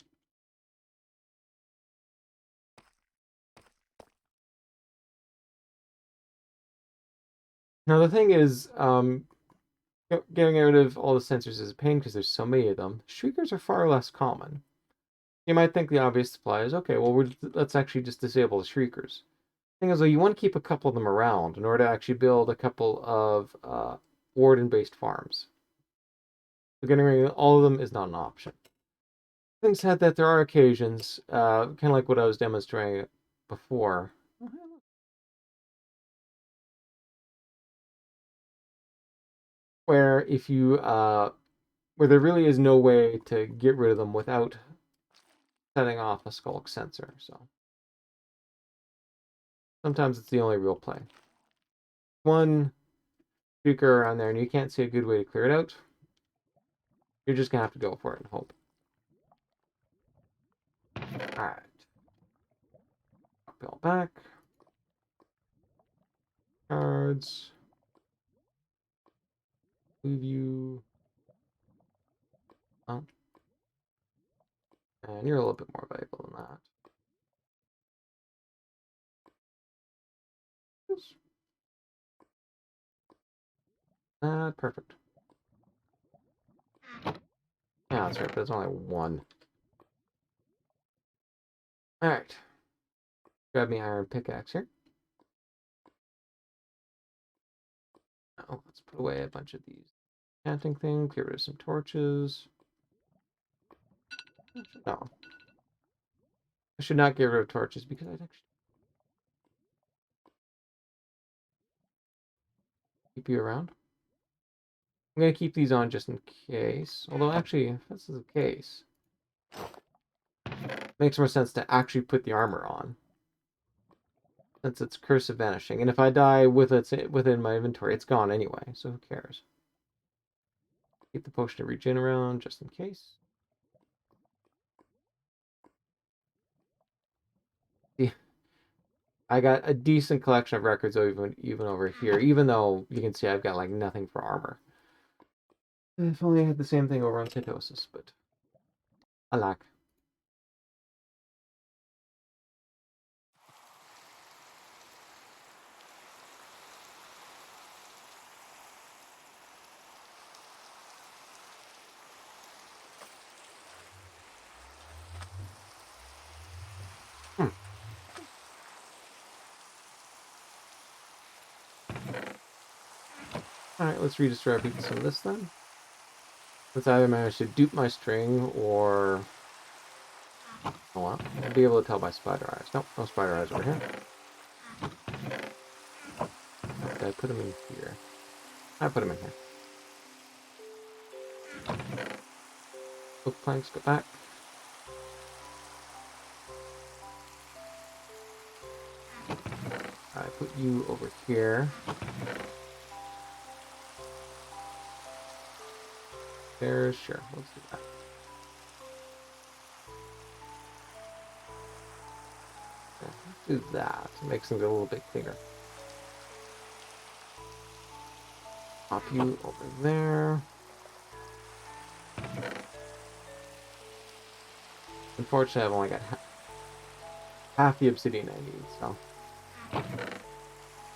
Now, the thing is, getting rid of all the sensors is a pain because there's so many of them. Shriekers are far less common. You might think the obvious supply is, okay, well, let's actually just disable the shriekers. Thing is, though, you want to keep a couple of them around in order to actually build a couple of warden-based farms. So getting rid of all of them is not an option. Having said that, there are occasions, kind of like what I was demonstrating before, where if you where there really is no way to get rid of them without setting off a skulk sensor. So sometimes it's the only real play. One speaker around there, and you can't see a good way to clear it out. You're just gonna have to go for it and hope. All right, uphill back. Cards. Leave you. Oh. And you're a little bit more valuable than that. Perfect. Yeah, that's right, but it's only one. Alright. Grab me iron pickaxe here. Now, let's put away a bunch of these chanting things, get rid of some torches. No. I should not get rid of torches because I'd actually keep you around. I'm going to keep these on just in case. Although, actually, if this is the case, it makes more sense to actually put the armor on. Since it's Curse of Vanishing. And if I die with it within my inventory, it's gone anyway, so who cares? Keep the potion of regen around just in case. Yeah. I got a decent collection of records even over here, even though you can see I've got like nothing for armor. If only I had the same thing over on Sitosis, but I lack. Alright, let's redistribute some of this then. Let's either manage to dupe my string or... Oh well, I'll be able to tell by spider eyes. Nope, no spider eyes over here. Did I put them in here? I put them in here. Oak planks, go back. I put you over here. There, sure, let's do that. Yeah, let's do that. Makes things a little bit cleaner. Pop you over there. Unfortunately, I've only got half the obsidian I need, so I'm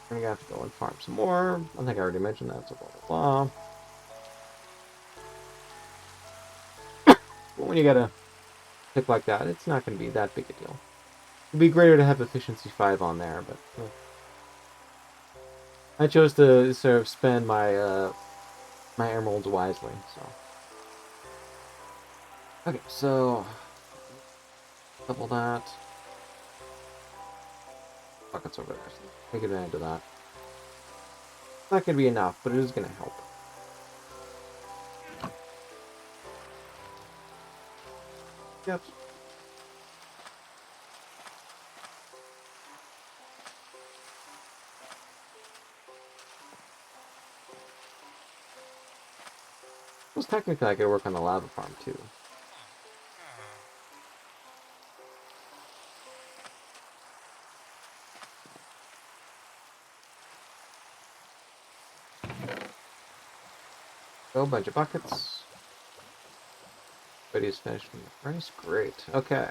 gonna have to go and farm some more. I think I already mentioned that, so blah blah blah. But when you get a pick like that, it's not going to be that big a deal. It'd be greater to have efficiency 5 on there, but I chose to sort of spend my my emeralds wisely. So okay, so double that. Buckets over there. So take advantage of that. It's not going to be enough, but it is going to help. Yep. Well, technically I could work on the lava farm too. Go, bunch of buckets. Everybody's finished from the rice. Great. Okay.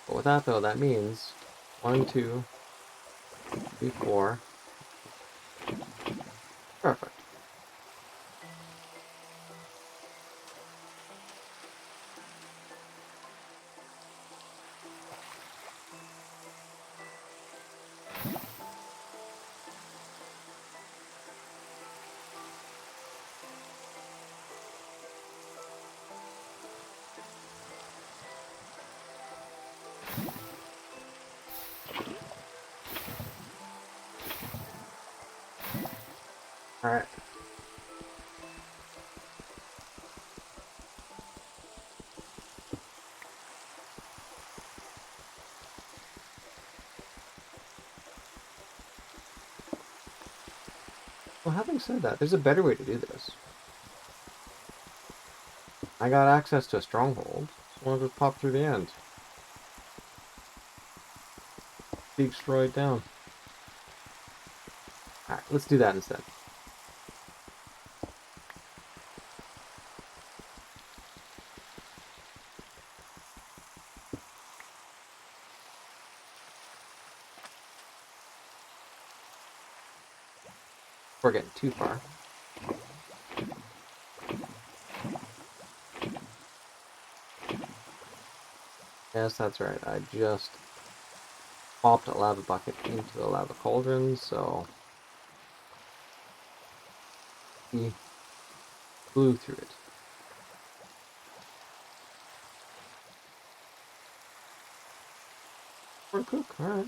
But with that though, that means 1, 2, 3, 4. Perfect. Alright. Well, having said that, there's a better way to do this. I got access to a stronghold, so I want to just pop through the end. Destroy it down. Alright, let's do that instead. We're getting too far. Yes, that's right. I just popped a lava bucket into the lava cauldron, so he blew through it. Or cook, alright.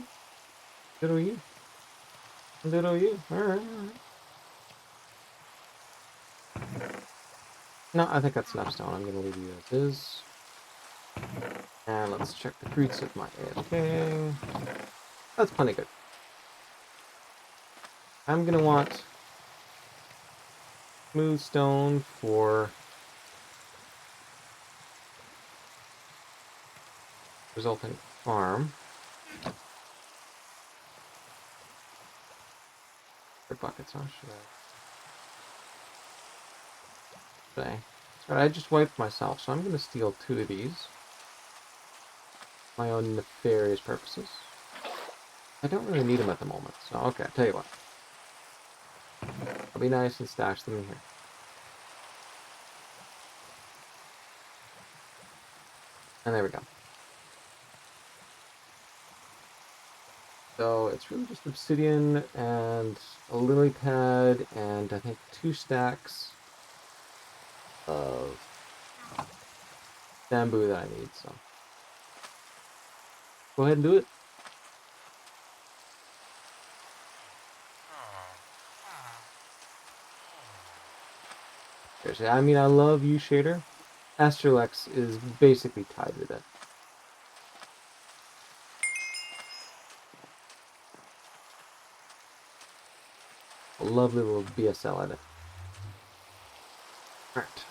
Little you. Little you. Alright, alright. No, I think that's enough stone. I'm gonna leave you as is. And let's check the fruits of my AFK. That's plenty good. I'm gonna want smooth stone for resulting farm. For buckets, huh? Should I? Sorry, I just wiped myself, so I'm gonna steal 2 of these. My own nefarious purposes. I don't really need them at the moment, so okay, I'll tell you what. I'll be nice and stash them in here. And there we go. So it's really just obsidian and a lily pad and I think 2 stacks of bamboo that I need, so go ahead and do it. Seriously, I mean, I love U-Shader. Astralex is basically tied with it. A lovely little BSL edit. Alright.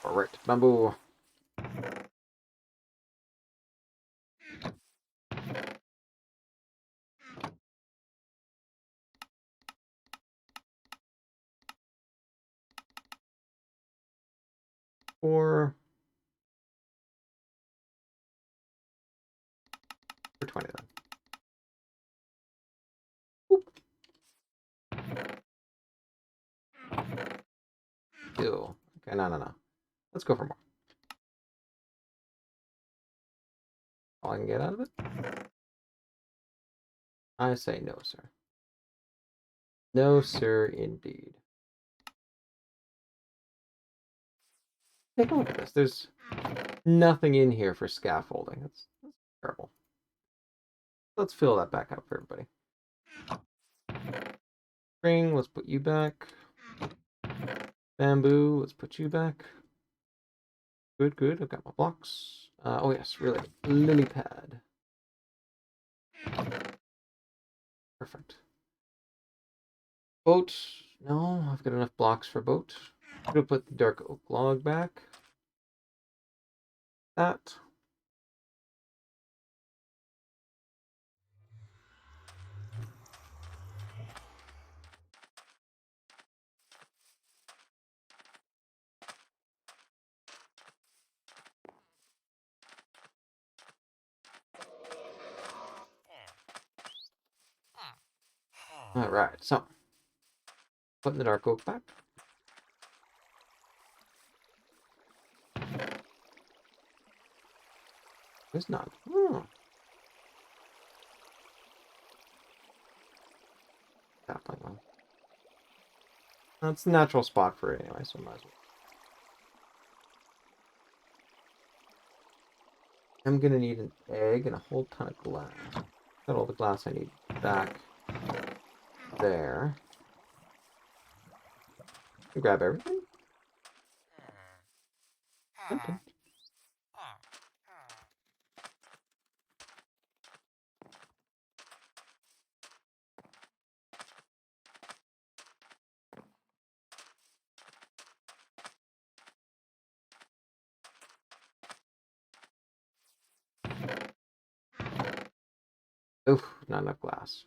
Alright, bamboo. For 20 then. Boop. Ew. Okay, no. Let's go for more. All I can get out of it? I say no, sir. No, sir, indeed. Take a look at this. There's nothing in here for scaffolding. That's terrible. Let's fill that back up for everybody. Spring, let's put you back. Bamboo, let's put you back. Good, good. I've got my blocks. Oh yes, really. Lily pad. Perfect. Boat, No, I've got enough blocks for a boat. I'm gonna put the dark oak log back. That. Alright, so putting the dark oak back. There's none. Oh. Sapling one. That's the natural spot for it anyway, so might as well. I'm gonna need an egg and a whole ton of glass. Got all the glass I need back there. Grab everything. Tempting. Oof, not enough glass.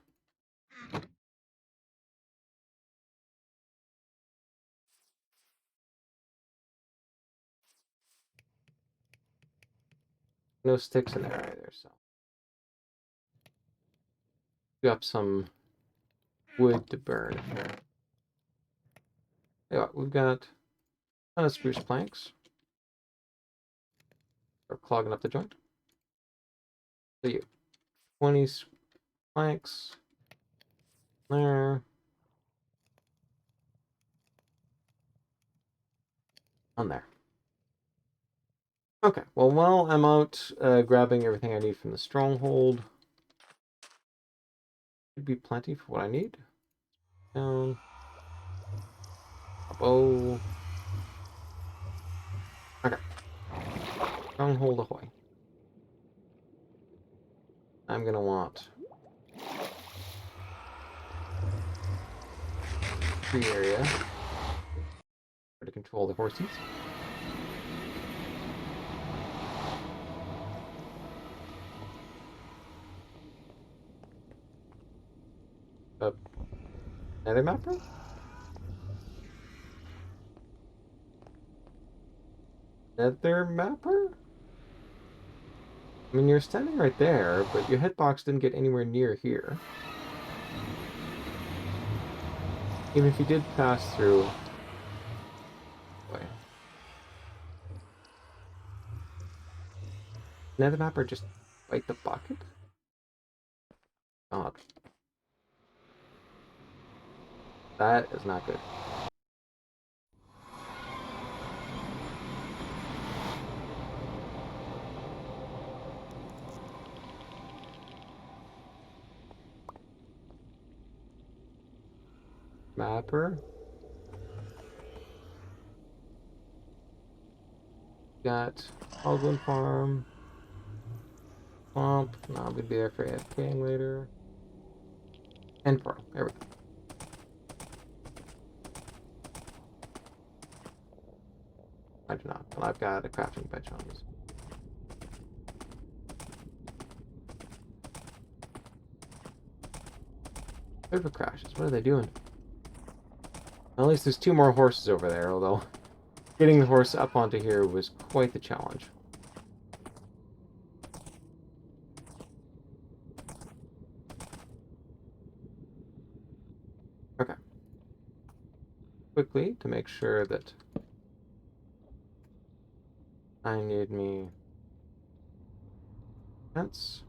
No sticks in there either, so. Got some wood to burn here. Yeah, we've got a ton of spruce planks. Are clogging up the joint. So you 20 planks there. On there. Okay, well, while I'm out grabbing everything I need from the stronghold, should be plenty for what I need. Down. Oh. Okay. Stronghold ahoy. I'm gonna want tree area to control the horses. Nether mapper? Nether mapper? I mean, you're standing right there, but your hitbox didn't get anywhere near here. Even if you did pass through. Wait. Nether mapper just bite the bucket? God. That is not good. Mapper. Got Hogland Farm. Swamp. No, I'm gonna be there for AFKing later. And Pearl. There we go. I do not, but I've got a crafting bench on this. Server crashes. What are they doing? At least there's 2 more horses over there, although getting the horse up onto here was quite the challenge. Okay. Quickly, to make sure that I need me fence.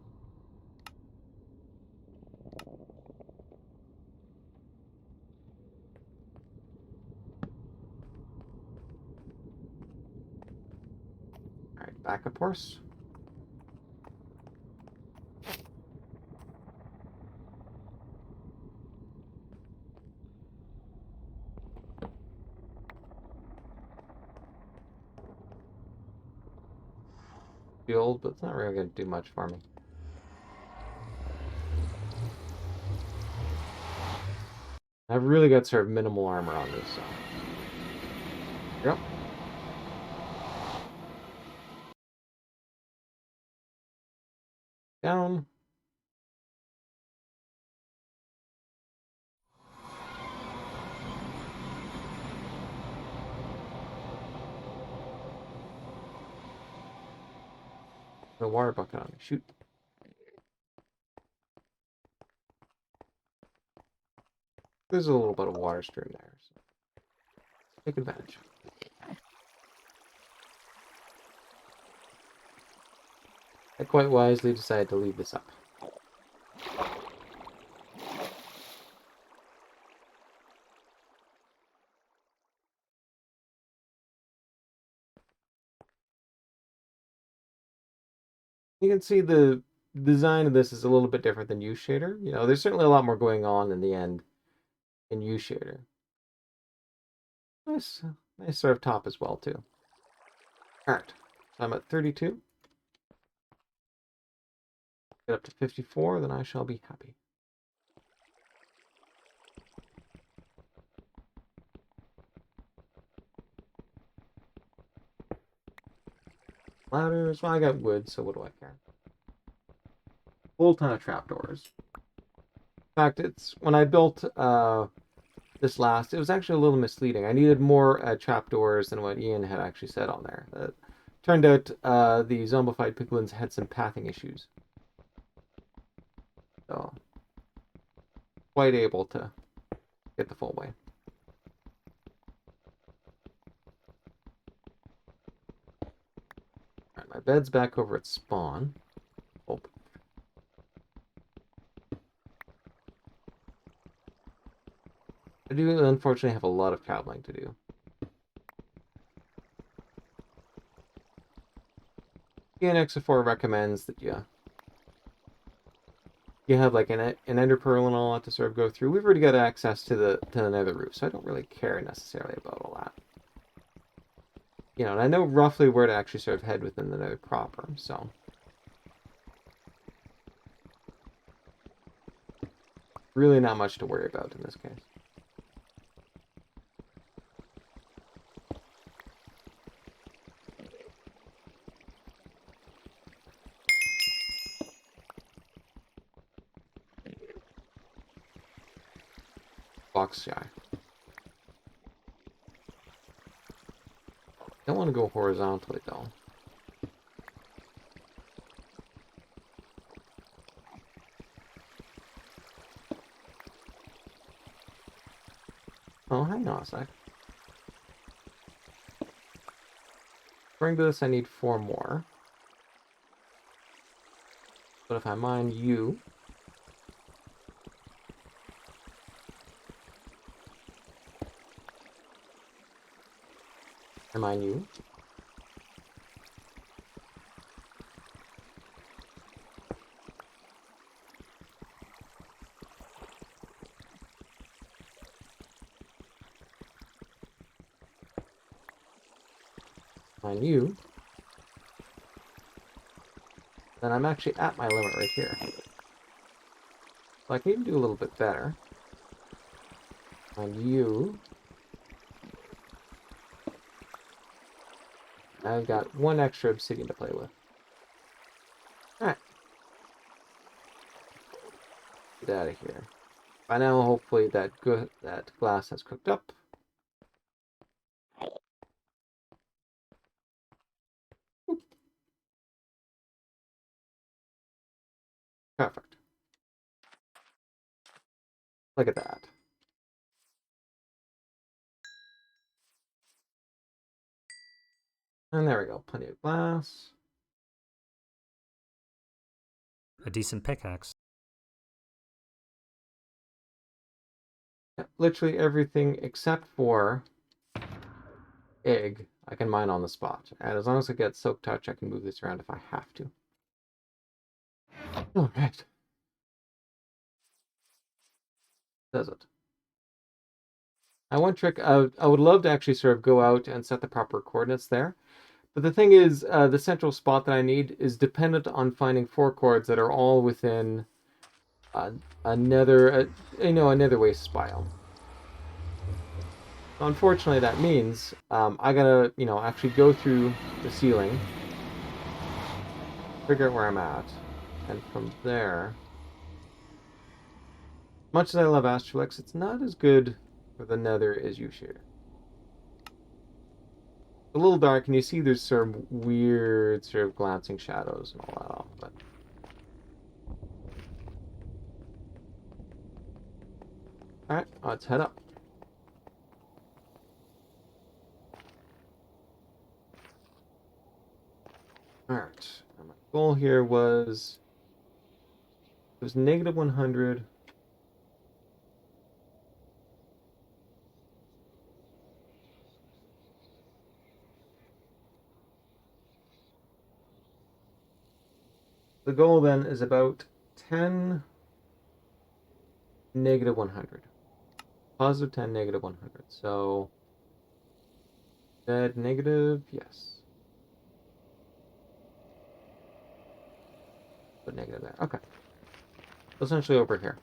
Alright, backup horse. Field, but it's not really going to do much for me. I I've really got sort of minimal armor on this, so. Yep. Down. The water bucket on me. Shoot. There's a little bit of water stream there, so take advantage. I quite wisely decided to leave this up. You can see the design of this is a little bit different than U-Shader. You know, there's certainly a lot more going on in the end in U-Shader. Nice sort of top as well, too. Alright, so I'm at 32. Get up to 54, then I shall be happy. Ladders, well, I got wood, so what do I care? Whole ton of trapdoors. In fact, it's when I built this last, it was actually a little misleading. I needed more trapdoors than what Ian had actually said on there. It turned out the zombified piglins had some pathing issues. So, quite able to get the full way. Alright, my bed's back over at spawn. Oh. I do unfortunately have a lot of traveling to do. ENX4 recommends that you have like an ender pearl and all that to sort of go through. We've already got access to the nether roof, so I don't really care necessarily about all that. You know, and I know roughly where to actually sort of head within the nether proper, so. Really not much to worry about in this case. Box shy. Don't want to go horizontally though. Oh, hang on a sec. According to this, I need 4 more. But if I mine you, I mine you. Mine you. Then I'm actually at my limit right here. So I can even do a little bit better. Mine you. I've got 1 extra obsidian to play with. Alright. Get out of here. By now, hopefully that glass has cooked up. Perfect. Look at that. And there we go. Plenty of glass. A decent pickaxe. Yeah, literally everything except for egg I can mine on the spot. And as long as I get soak touch, I can move this around if I have to. Alright. Does it. Now one trick, I would love to actually sort of go out and set the proper coordinates there. But the thing is, the central spot that I need is dependent on finding 4 chords that are all within a nether waste biome. Unfortunately, that means I gotta, actually go through the ceiling, figure out where I'm at, and from there, much as I love Astrolix, it's not as good for the Nether as you share. A little dark, and you see there's sort of weird, sort of glancing shadows and all that off, but alright, let's head up. Alright, my goal here was it was negative 100. The goal then is about 10, negative 100. Positive 10, negative 100. So, dead, negative, yes. Put negative there. Okay. Essentially over here.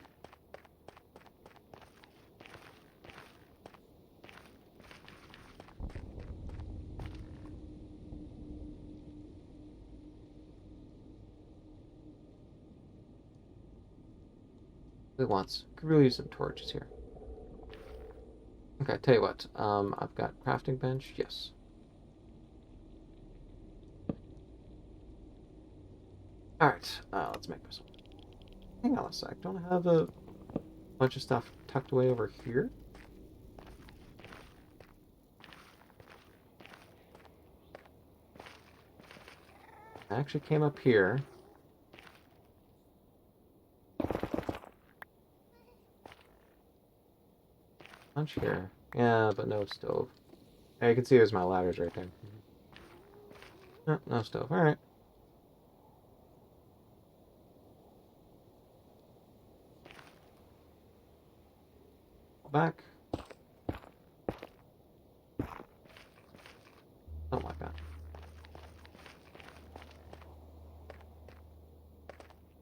It wants. Could really use some torches here. Okay, tell you what. I've got crafting bench. Yes. All right. Let's make this one. Hang on a sec. Don't I have a bunch of stuff tucked away over here? I actually came up here. Bunch here. Yeah, but no stove. Yeah, you can see there's my ladders right there. No, no stove. All right. Back. Something like that.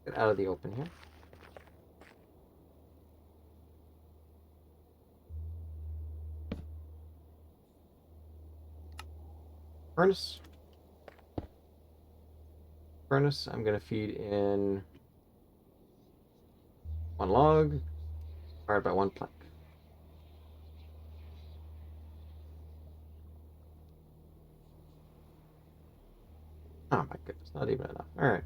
Get out of the open here. Furnace. Furnace, I'm going to feed in one log, fired by one plank. Oh my goodness, not even enough. All right.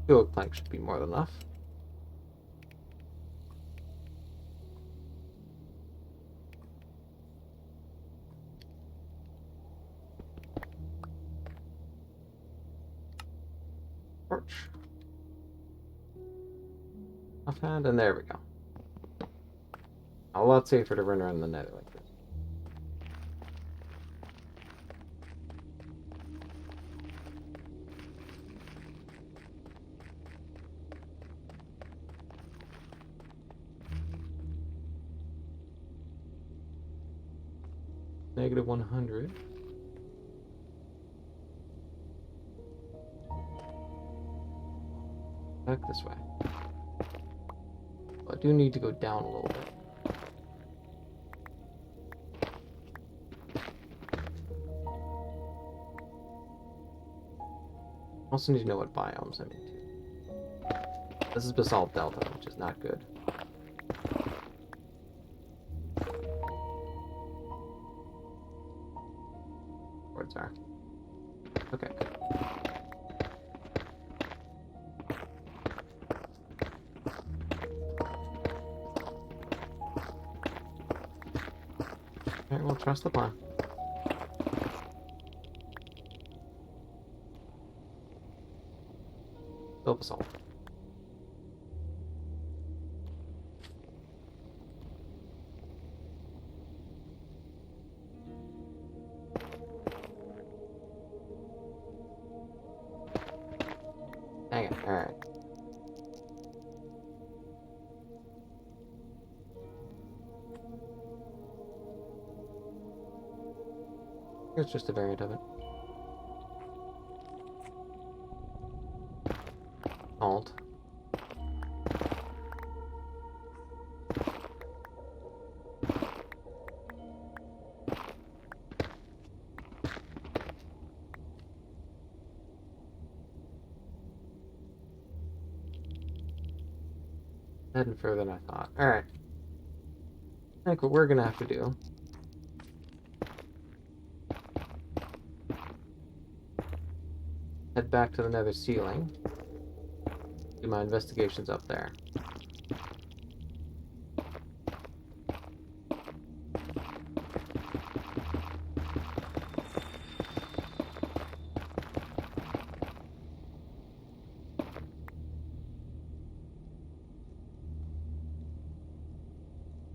Two oak planks should be more than enough. Torch. Offhand, and there we go. A lot safer to run around the nether like this. Negative 100. Back this way. Well, I do need to go down a little bit. Also need to know what biomes I'm into. This is Basalt Delta, which is not good. Words are. Okay, good. Alright, we'll trust the plan. Build basalt. Dang it, alright. It's just a variant of it. Alt. Heading further than I thought. Alright. I think what we're gonna have to do head back to the nether ceiling. Do my investigations up there.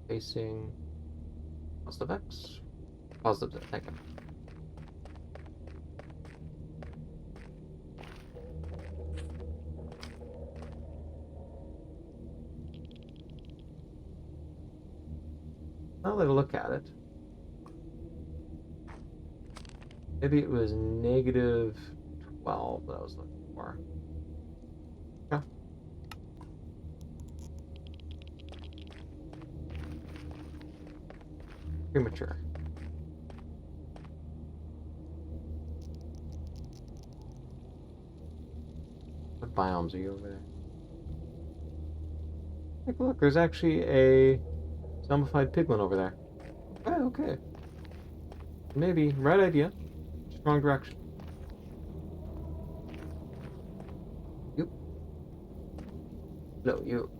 Facing positive X. Positive, thank you. Now that I look at it, maybe it was -12 that I was looking for. Yeah. Premature. What biomes are you over there? Take a look, there's actually a zombified piglin over there. Oh, okay. Maybe. Right idea. Strong direction. You. No, you.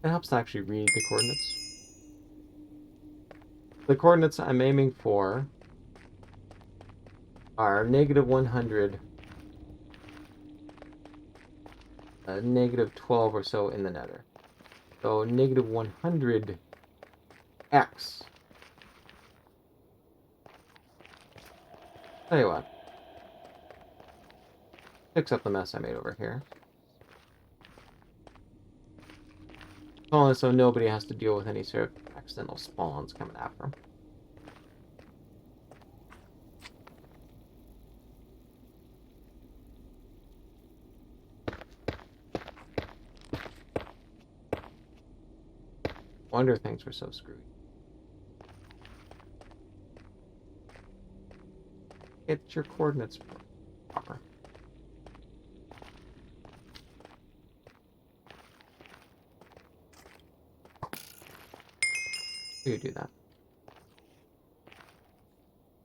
It helps to actually read the coordinates. The coordinates I'm aiming for are -100, -12 or so in the nether. So -100 X. Tell you what. Fix up the mess I made over here. Only so nobody has to deal with any sort of accidental spawns coming after them. Wonder things were so screwy. Get your coordinates proper. You do that.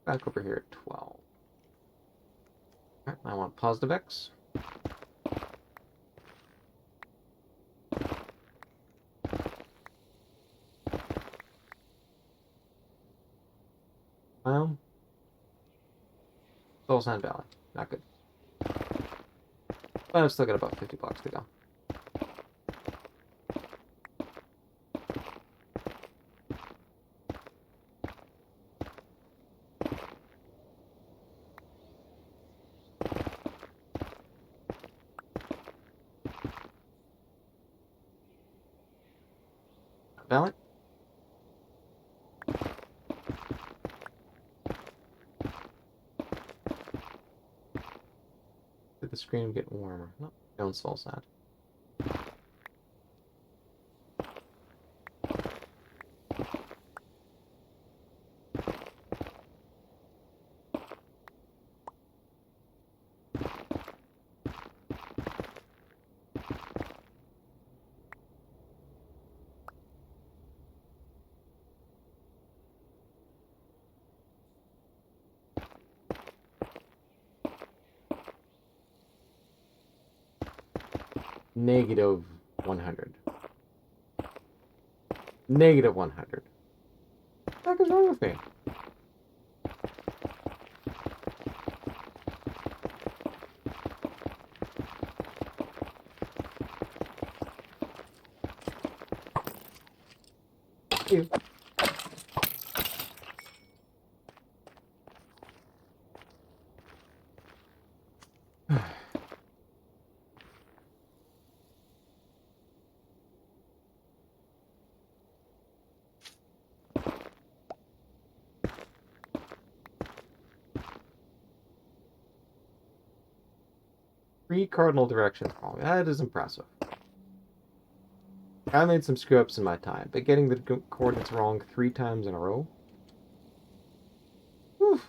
Back over here at 12. Alright, I want positive X. Soul Sand Valley. Not good. But I've still got about 50 blocks to go. Valley? Did the screen get warmer? No, don't soul sand. negative 100. Negative 100. What the heck is wrong with me? You. Three cardinal directions wrong. That is impressive. I made some screw ups in my time, but getting the coordinates wrong 3 times in a row? Whew.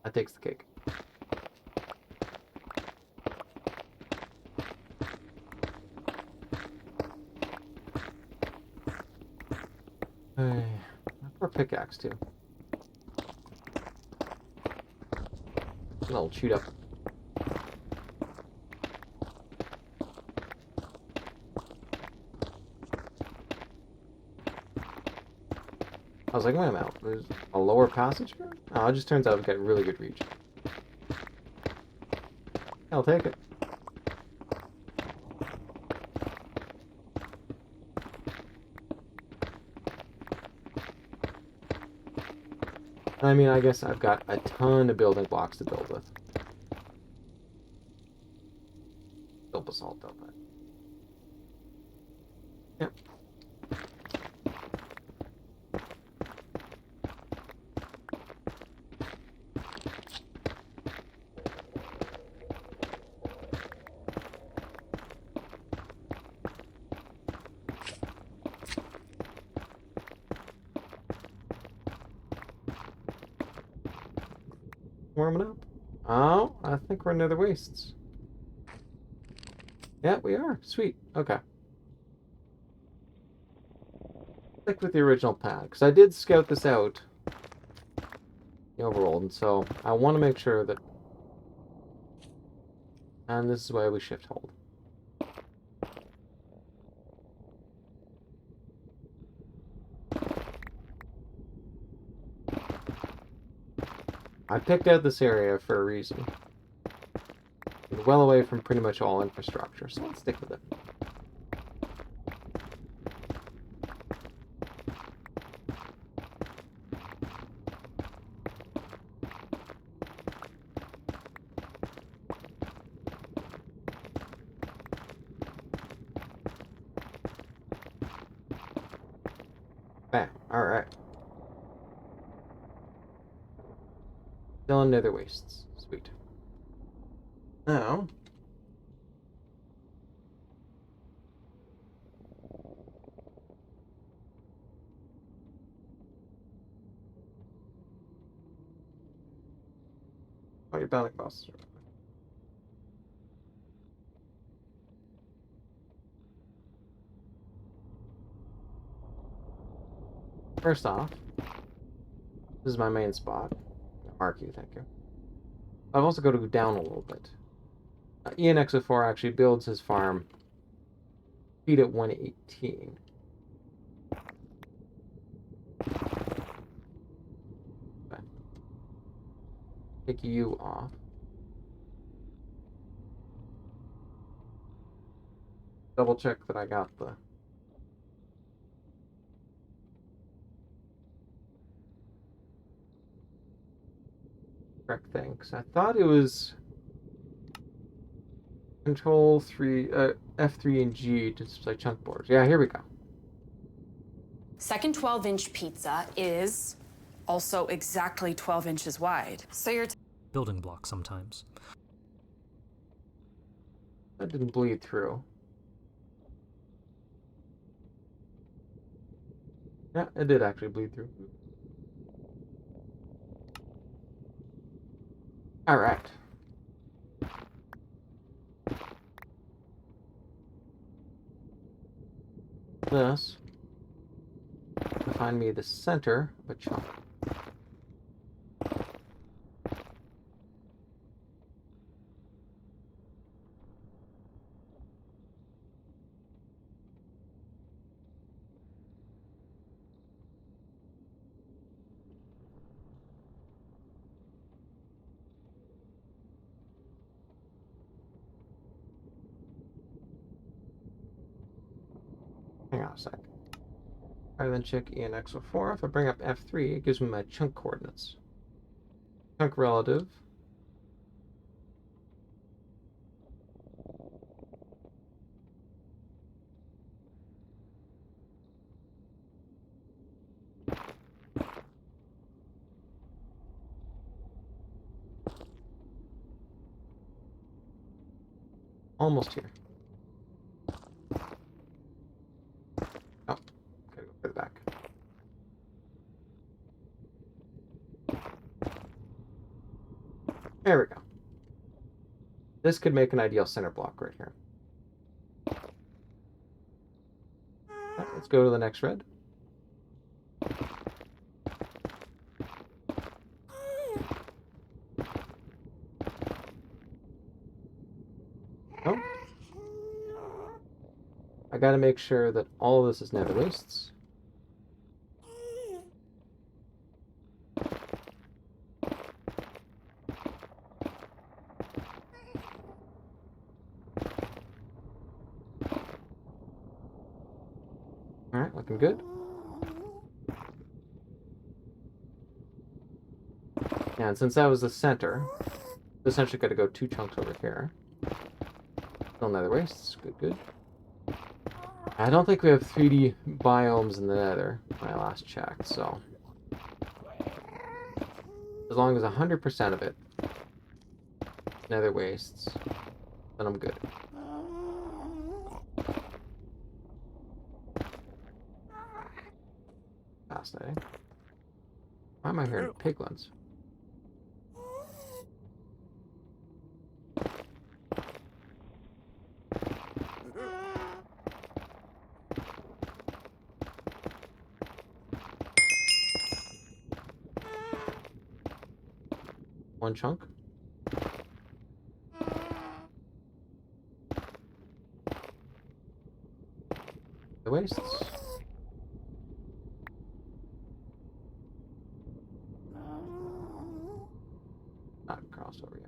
That takes the cake. My poor pickaxe, too. An old chewed up. I was like, wait a minute, there's a lower passage here? Oh, it just turns out I've got really good reach. I'll take it. I mean, I guess I've got a ton of building blocks to build with. Still basalt, though, but... Yep. Warming up. Oh, I think we're near the wastes. Yeah, we are. Sweet. Okay. Stick with the original plan, because I did scout this out. The overworld, and so I want to make sure that... And this is why we shift hold. I picked out this area for a reason. It's well away from pretty much all infrastructure, so let's stick with it. Bam. Alright. Still in nether wastes. Sweet. Now... Oh, you're bound across. First off, this is my main spot. Mark you, thank you. I've also got to go down a little bit. ENX04 actually builds his farm speed at 118. Okay. Take you off. Double check that I got the correct thing, because I thought it was Control 3, F3 and G to display chunk boards. Yeah, here we go. Second 12-inch pizza is also exactly 12 inches wide. So you're Building block sometimes. That didn't bleed through. Yeah, it did actually bleed through. Alright. this to find me the center of a chunk. Hang on a sec. Rather than check ENX04, if I bring up F3, it gives me my chunk coordinates. Chunk relative. Almost here. Oh, gotta go further back. There we go. This could make an ideal center block right here. Right, let's go to the next red. Oh. I gotta make sure that all of this is nether wastes. Alright, looking good. And since that was the center, essentially got to go 2 chunks over here. Still nether wastes. Good, good. I don't think we have 3D biomes in the nether when I last checked, so... As long as 100% of it nether wastes, then I'm good. Fascinating. Why am I hearing piglins? One chunk. The wastes. Not crossed over yet.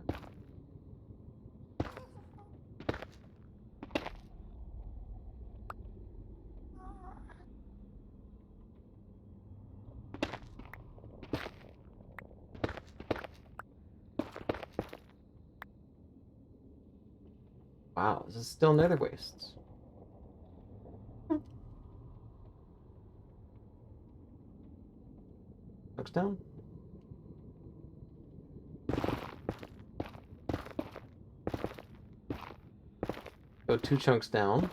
Wow, this is still nether wastes. Chunks down. Go 2 chunks down.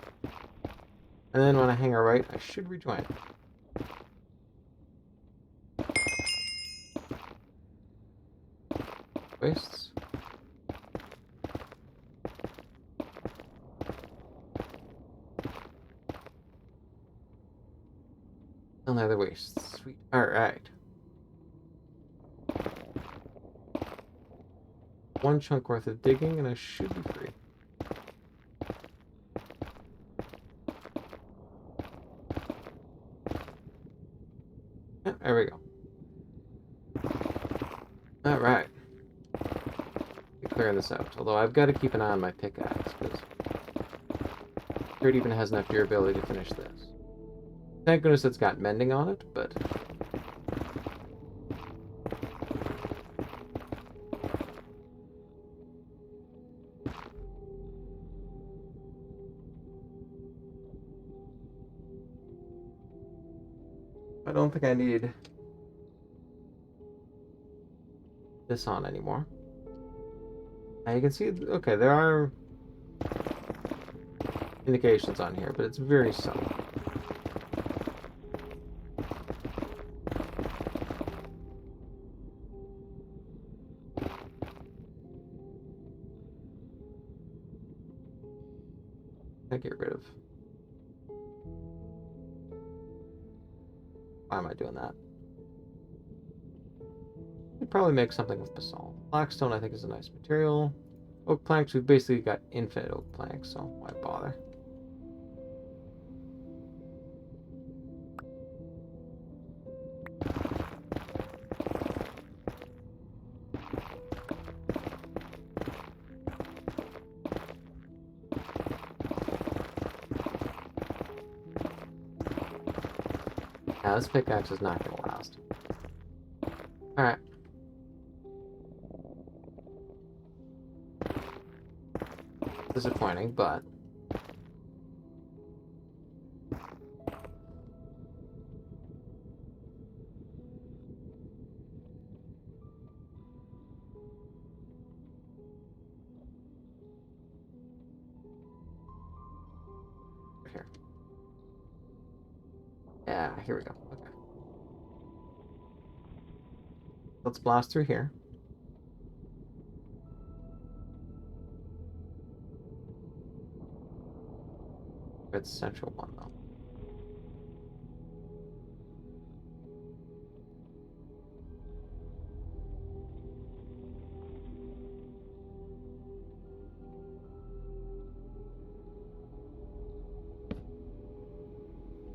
And then when I hang a right, I should rejoin. Wastes. Another wastes. Sweet. Alright. 1 chunk worth of digging and I should be free. Yeah, there we go. Alright. Clearing this out. Although I've got to keep an eye on my pickaxe, because it even has enough durability to finish this. Thank goodness it's got mending on it, but... I don't think I need this on anymore. Now you can see, okay, there are indications on here, but it's very subtle. I get rid of. Why am I doing that? Could probably make something with basalt. Blackstone, I think, is a nice material. Oak planks, we've basically got infinite oak planks, so why bother? Yeah, this pickaxe is not gonna last. Alright. Disappointing, but here. Yeah, here we go. Okay. Let's blast through here. It's central one though.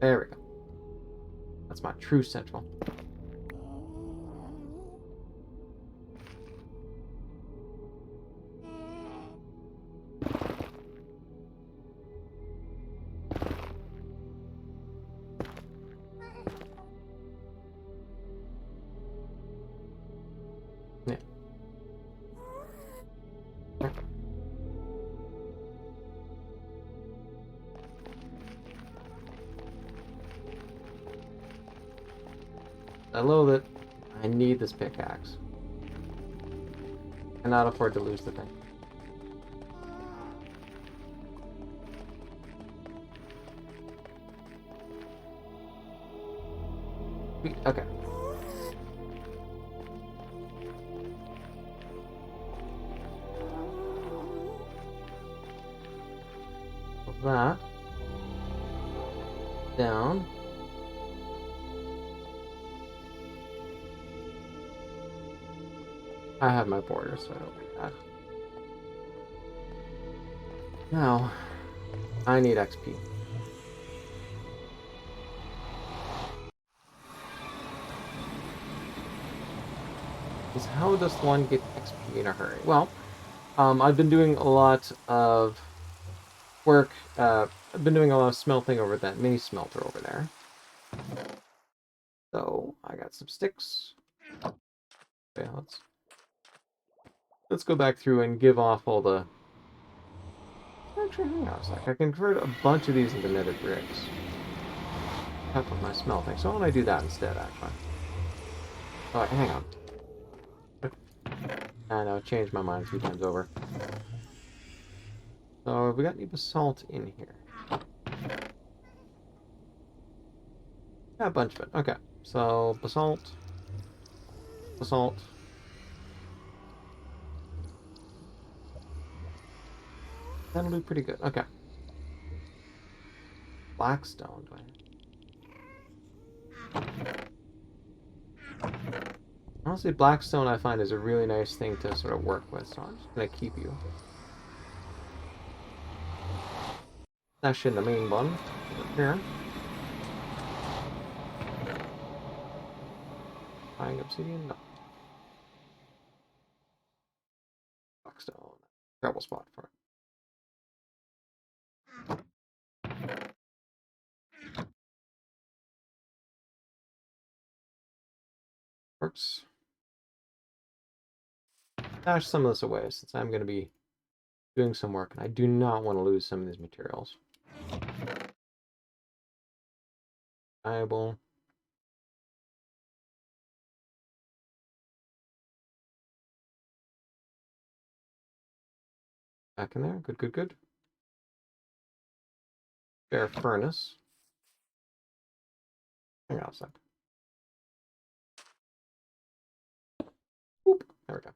There we go. That's my true central. Yeah. I know that I need this pickaxe. I cannot afford to lose the thing. Sweet, okay. So that down. I have my border, so I don't need that. Now, I need XP. Is how does one get XP in a hurry? Well, I've been doing a lot of work. I've been doing a lot of smelting over that mini smelter over there. So I got some sticks. Okay, let's go back through and give off all the. Actually, hang on a sec. I can convert a bunch of these into netted bricks. Help with my smelting. So why don't I do that instead? Actually. Oh, hang on. I know, changed my mind a few times over. So, have we got any basalt in here? Yeah, a bunch of it. Okay. So, basalt. Basalt. That'll do pretty good. Okay. Blackstone. Do I... Honestly, blackstone I find is a really nice thing to sort of work with, so I'm just going to keep you. Stash in the main one. Over here. Flying obsidian? No. Blackstone. Terrible spot for it. Works. Stash some of this away since I'm going to be doing some work, and I do not want to lose some of these materials. Viable. Back in there. Good, good, good. Spare furnace. Hang on a sec. Whoop. There we go.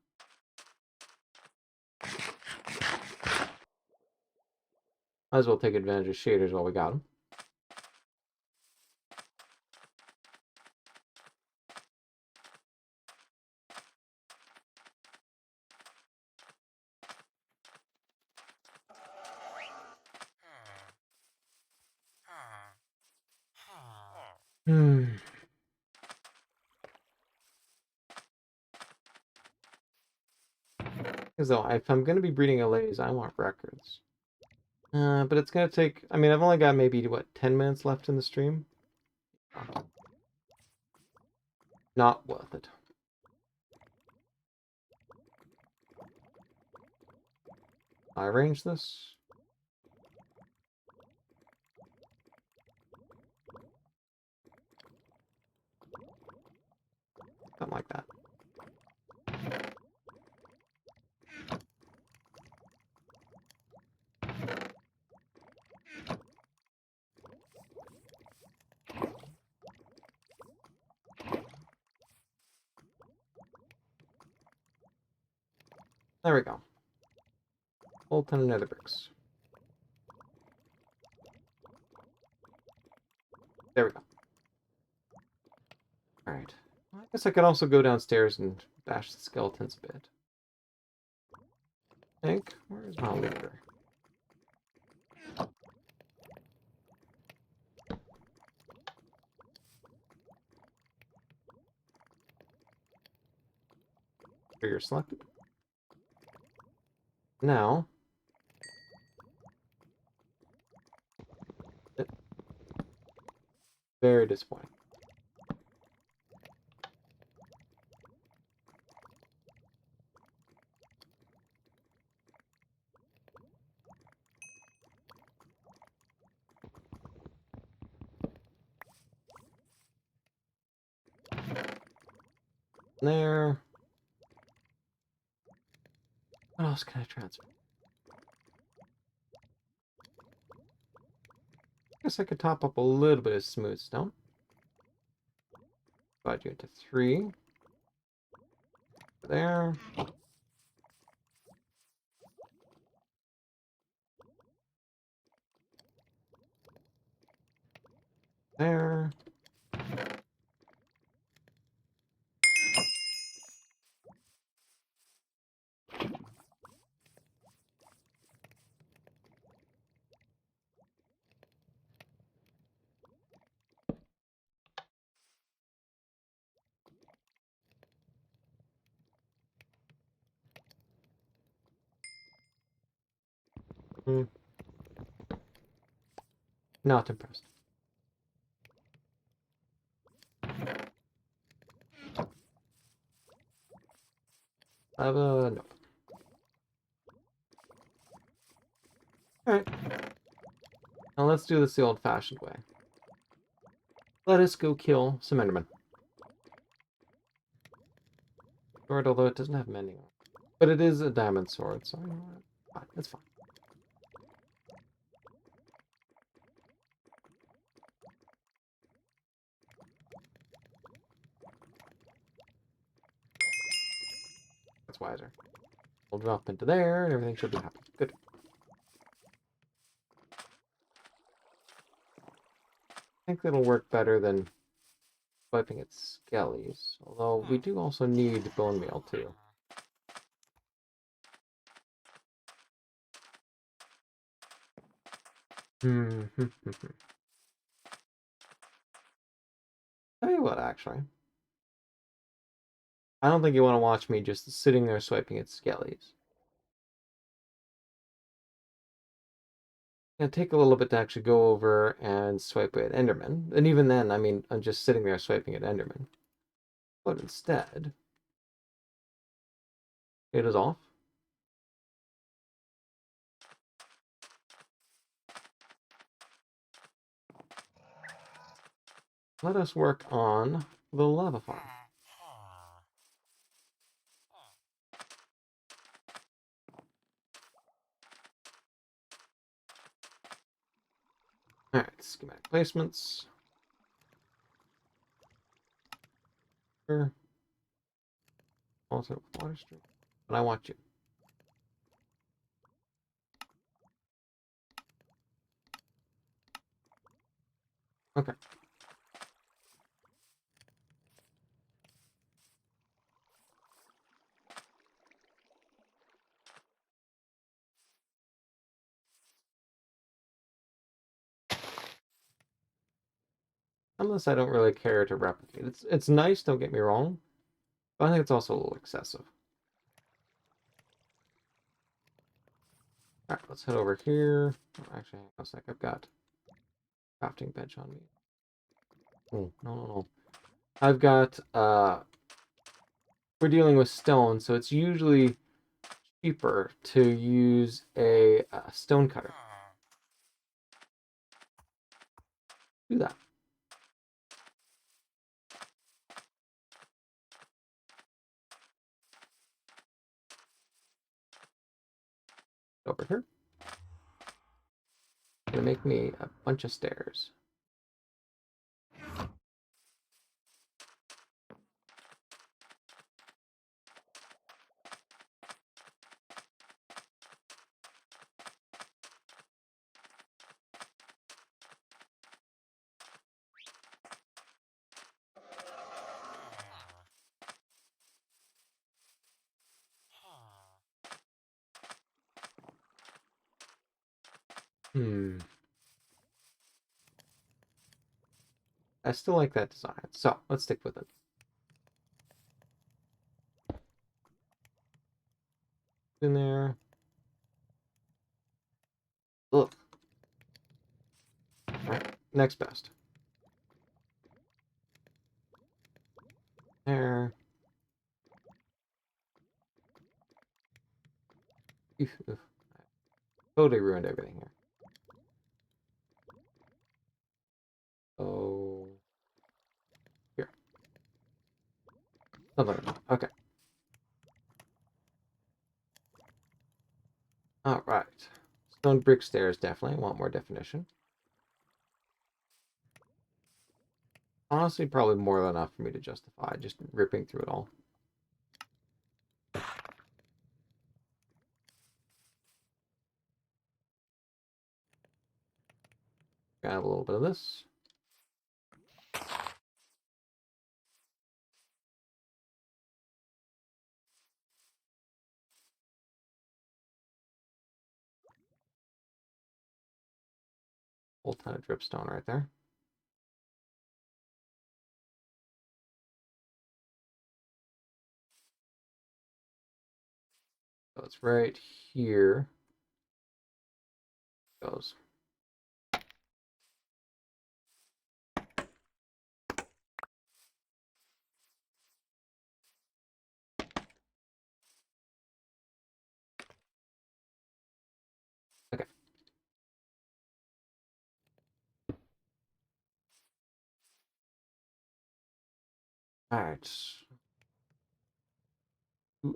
Might as well take advantage of shaders while we got them. Because though, if I'm going to be breeding Allays, I want records. But it's going to take... I mean, I've only got maybe, what, 10 minutes left in the stream? Not worth it. I arrange this. Something like that. There we go. Whole ton of nether bricks. There we go. Alright. I guess I could also go downstairs and bash the skeletons a bit. I think. Where's my leader? Trigger selected. Now. Very disappointing. There. What else can I transfer? I guess I could top up a little bit of smooth stone. Divide you into 3. There. There. Not impressed. Nope. Alright. Now let's do this the old-fashioned way. Let us go kill some Endermen. Sword, although it doesn't have mending on it. But it is a diamond sword, so you know what? Fine, it's fine. That's wiser. We'll drop into there, and everything should be happy. Good. I think that'll work better than swiping at skellies. Although, we do also need bone meal, too. Tell you what, actually. I don't think you want to watch me just sitting there swiping at skellies. It's gonna take a little bit to actually go over and swipe at Enderman. And even then, I mean, I'm just sitting there swiping at Enderman. But instead, it is off. Let us work on the lava farm. Alright, schematic placements. Here. Also, water stream. But I want you. Okay. Some of this I don't really care to replicate. It's nice, don't get me wrong, but I think it's also a little excessive. Alright, let's head over here. Oh, actually, hang on a sec. I've got crafting bench on me. Oh, no. I've got, we're dealing with stone, so it's usually cheaper to use a stone cutter. Do that. Over here. Gonna make me a bunch of stairs. I still like that design, so let's stick with it. In there. Ugh. Alright, next best. There. Oof. Totally ruined everything here. Oh. Here. Something like that. Okay. Alright. Stone brick stairs, definitely. I want more definition. Honestly, probably more than enough for me to justify just ripping through it all. Grab a little bit of this. Whole ton of dripstone right there. So it's right here. Goes. Okay. Alright.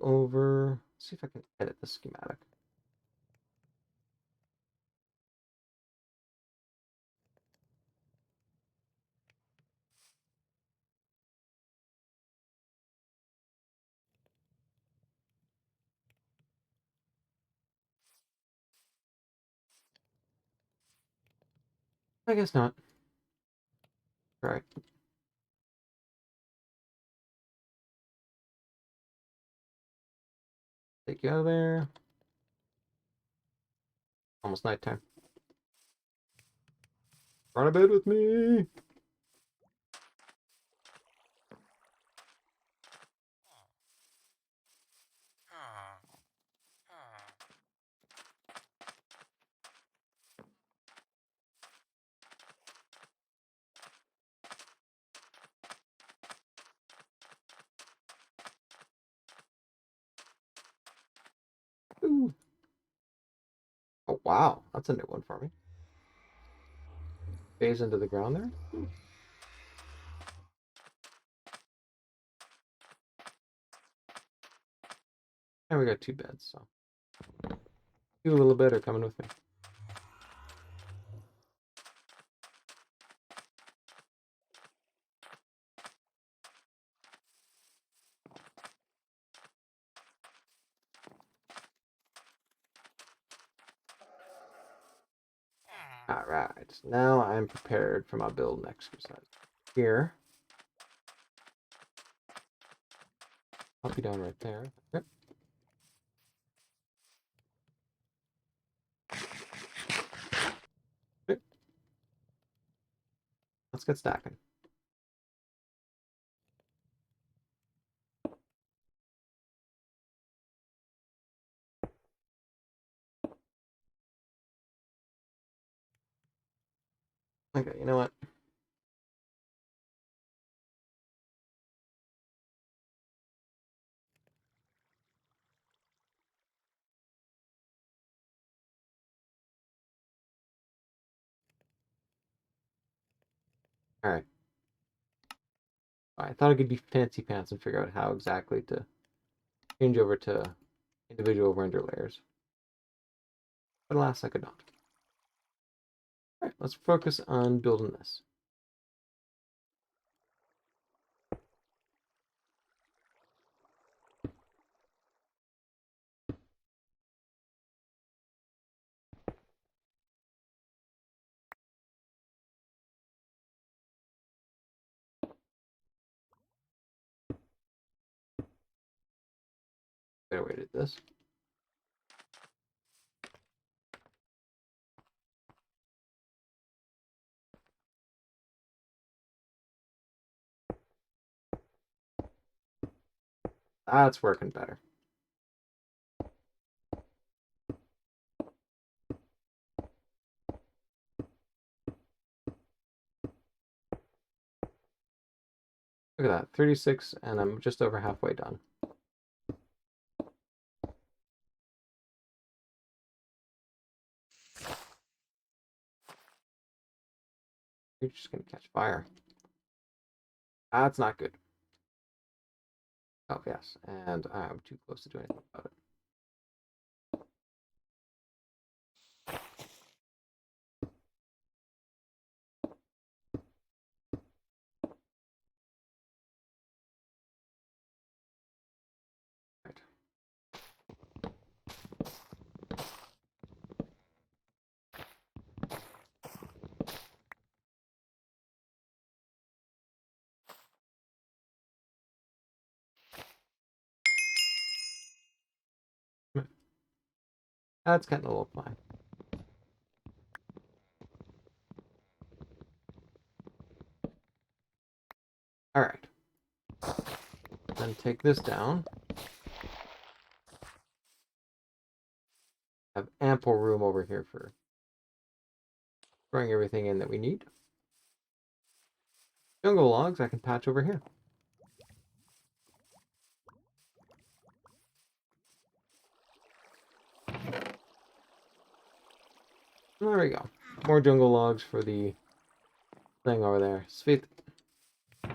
Over. Let's see if I can edit the schematic. I guess not. All right. Take you out of there. Almost nighttime. Run to bed with me. Ooh. Oh, wow. That's a new one for me. Phase into the ground there. And we got 2 beds, so. You a little bit are coming with me. Alright. Now I'm prepared for my build exercise. Here. Pop you down right there. Yep. Okay. Let's get stacking. Okay, you know what? Alright. I thought I could be fancy pants and figure out how exactly to change over to individual render layers. But alas, I could not. Alright, let's focus on building this. Better way to do this. That's working better. Look at that, 36, and I'm just over halfway done. You're just gonna catch fire. That's not good. Oh, yes, and I'm too close to do anything about it. Right. That's getting a little fine. Alright. Then take this down. Have ample room over here for throwing everything in that we need. Jungle logs I can patch over here. There we go. More jungle logs for the thing over there. Sweet. I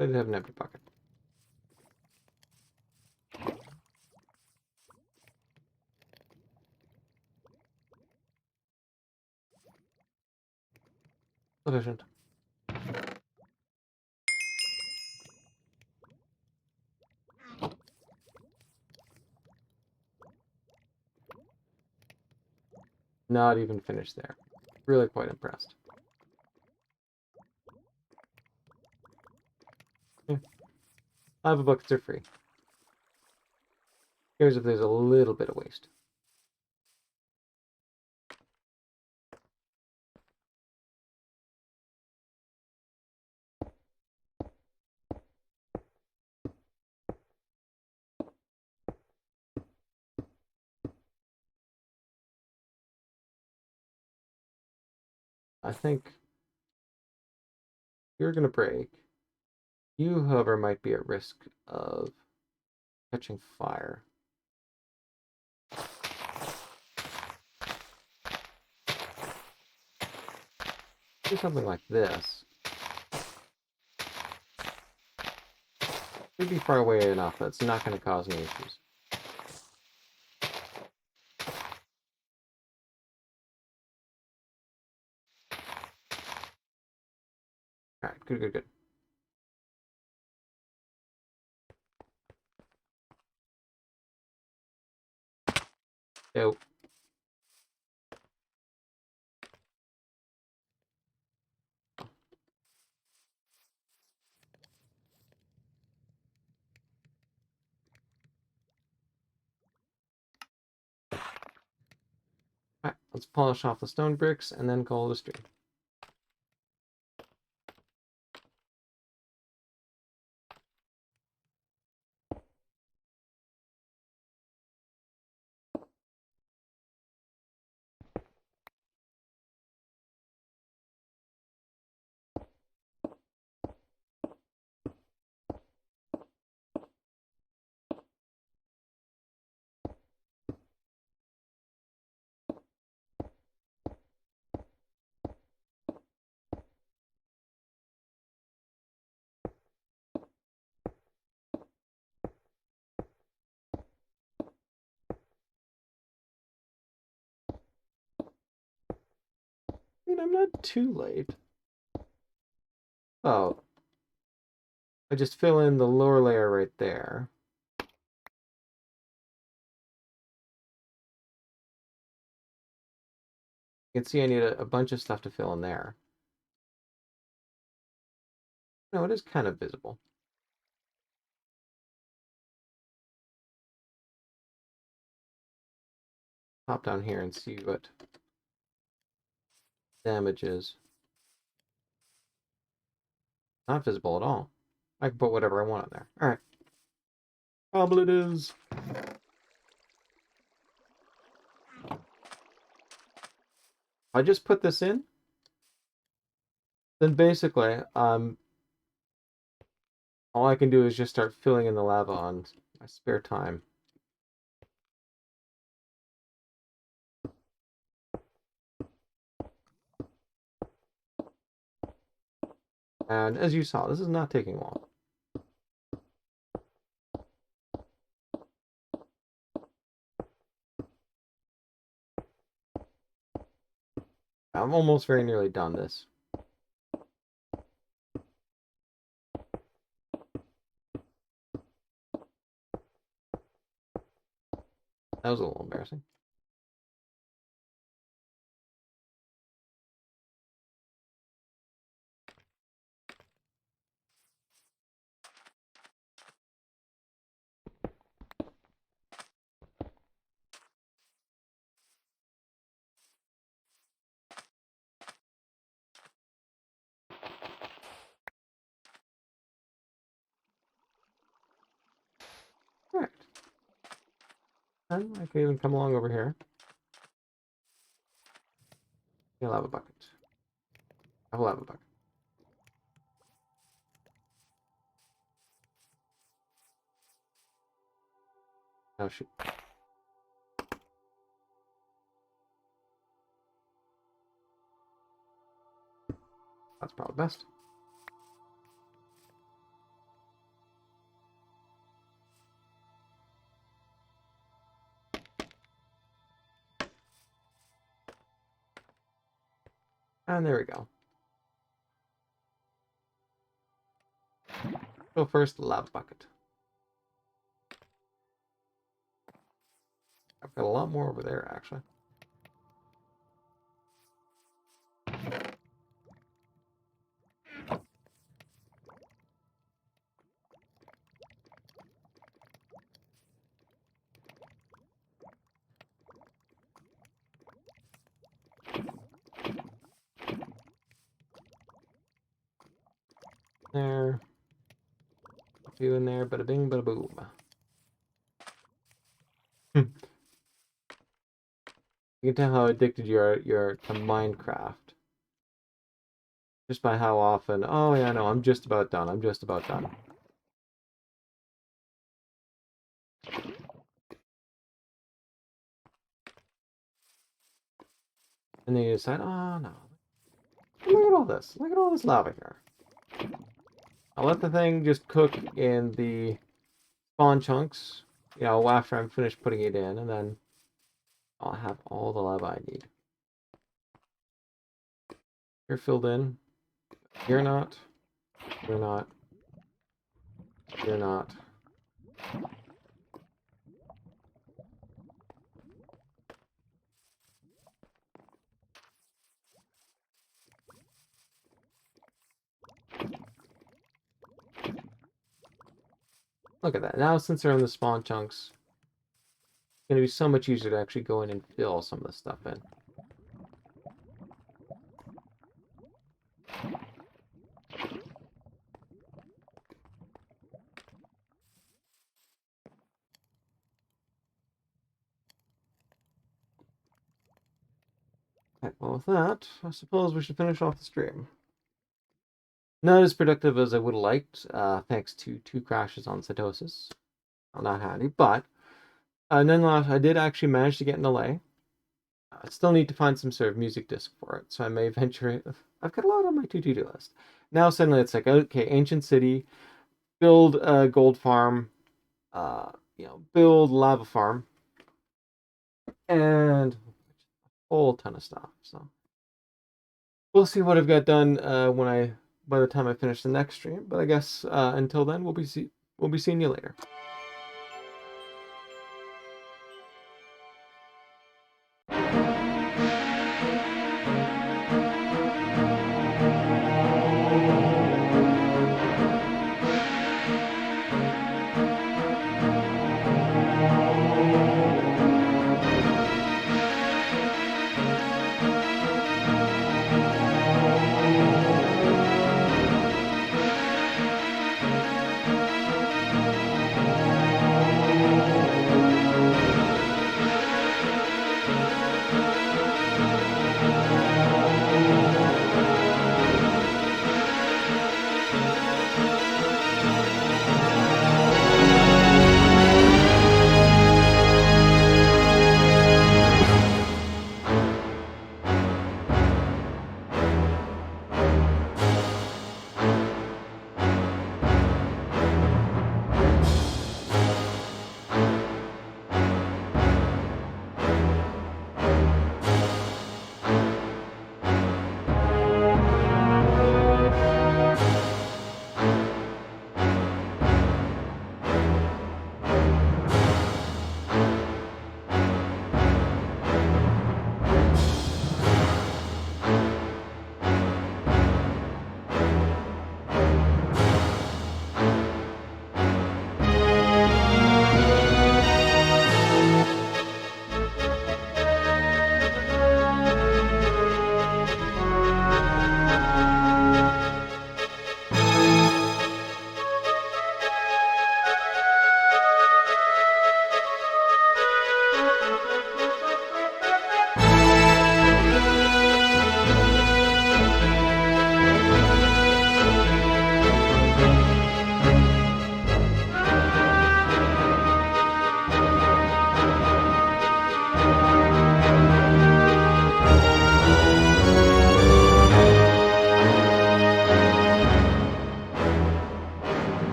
did have an empty bucket. Sufficient. Not even finished there. Really quite impressed. Yeah. Lava buckets are free. Here's if there's a little bit of waste. I think you're going to break. You, however, might be at risk of catching fire. Do something like this. Should be far away enough that it's not going to cause any issues. Alright, good, good, good. So, alright, let's polish off the stone bricks and then call it a stream. I'm not too late. Oh. I just fill in the lower layer right there. You can see I need a bunch of stuff to fill in there. No, it is kind of visible. Pop down here and see what damage is. Not visible at all. I can put whatever I want on there. Alright. Cobble it is. I just put this in. Then basically, all I can do is just start filling in the lava on my spare time. And as you saw, this is not taking long. I'm almost very nearly done this. That was a little embarrassing. Alright. And I can even come along over here. You'll have a bucket. I will have a bucket. Oh shoot. That's probably best. And there we go. So first, lava bucket. I've got a lot more over there, actually. There. A few in there, bada bing, bada boom. You can tell how addicted you're to Minecraft. Just by how often, oh yeah, no, I'm just about done. I'm just about done. And then you decide, oh no. Look at all this. Look at all this lava here. I'll let the thing just cook in the spawn chunks, you know, after I'm finished putting it in, and then I'll have all the lava I need. You're filled in. You're not. You're not. You're not. Look at that. Now, since they're in the spawn chunks, it's going to be so much easier to actually go in and fill some of the stuff in. Okay, well, with that, I suppose we should finish off the stream. Not as productive as I would have liked, thanks to 2 crashes on Sitosis. Well, not handy, but nonetheless, I did actually manage to get an Allay. I still need to find some sort of music disc for it, so I may venture. I've got a lot on my to-do list. Now suddenly it's like, okay, Ancient City, build a gold farm, you know, build lava farm, and a whole ton of stuff. So we'll see what I've got done by the time I finish the next stream. But I guess until then, we'll be seeing you later.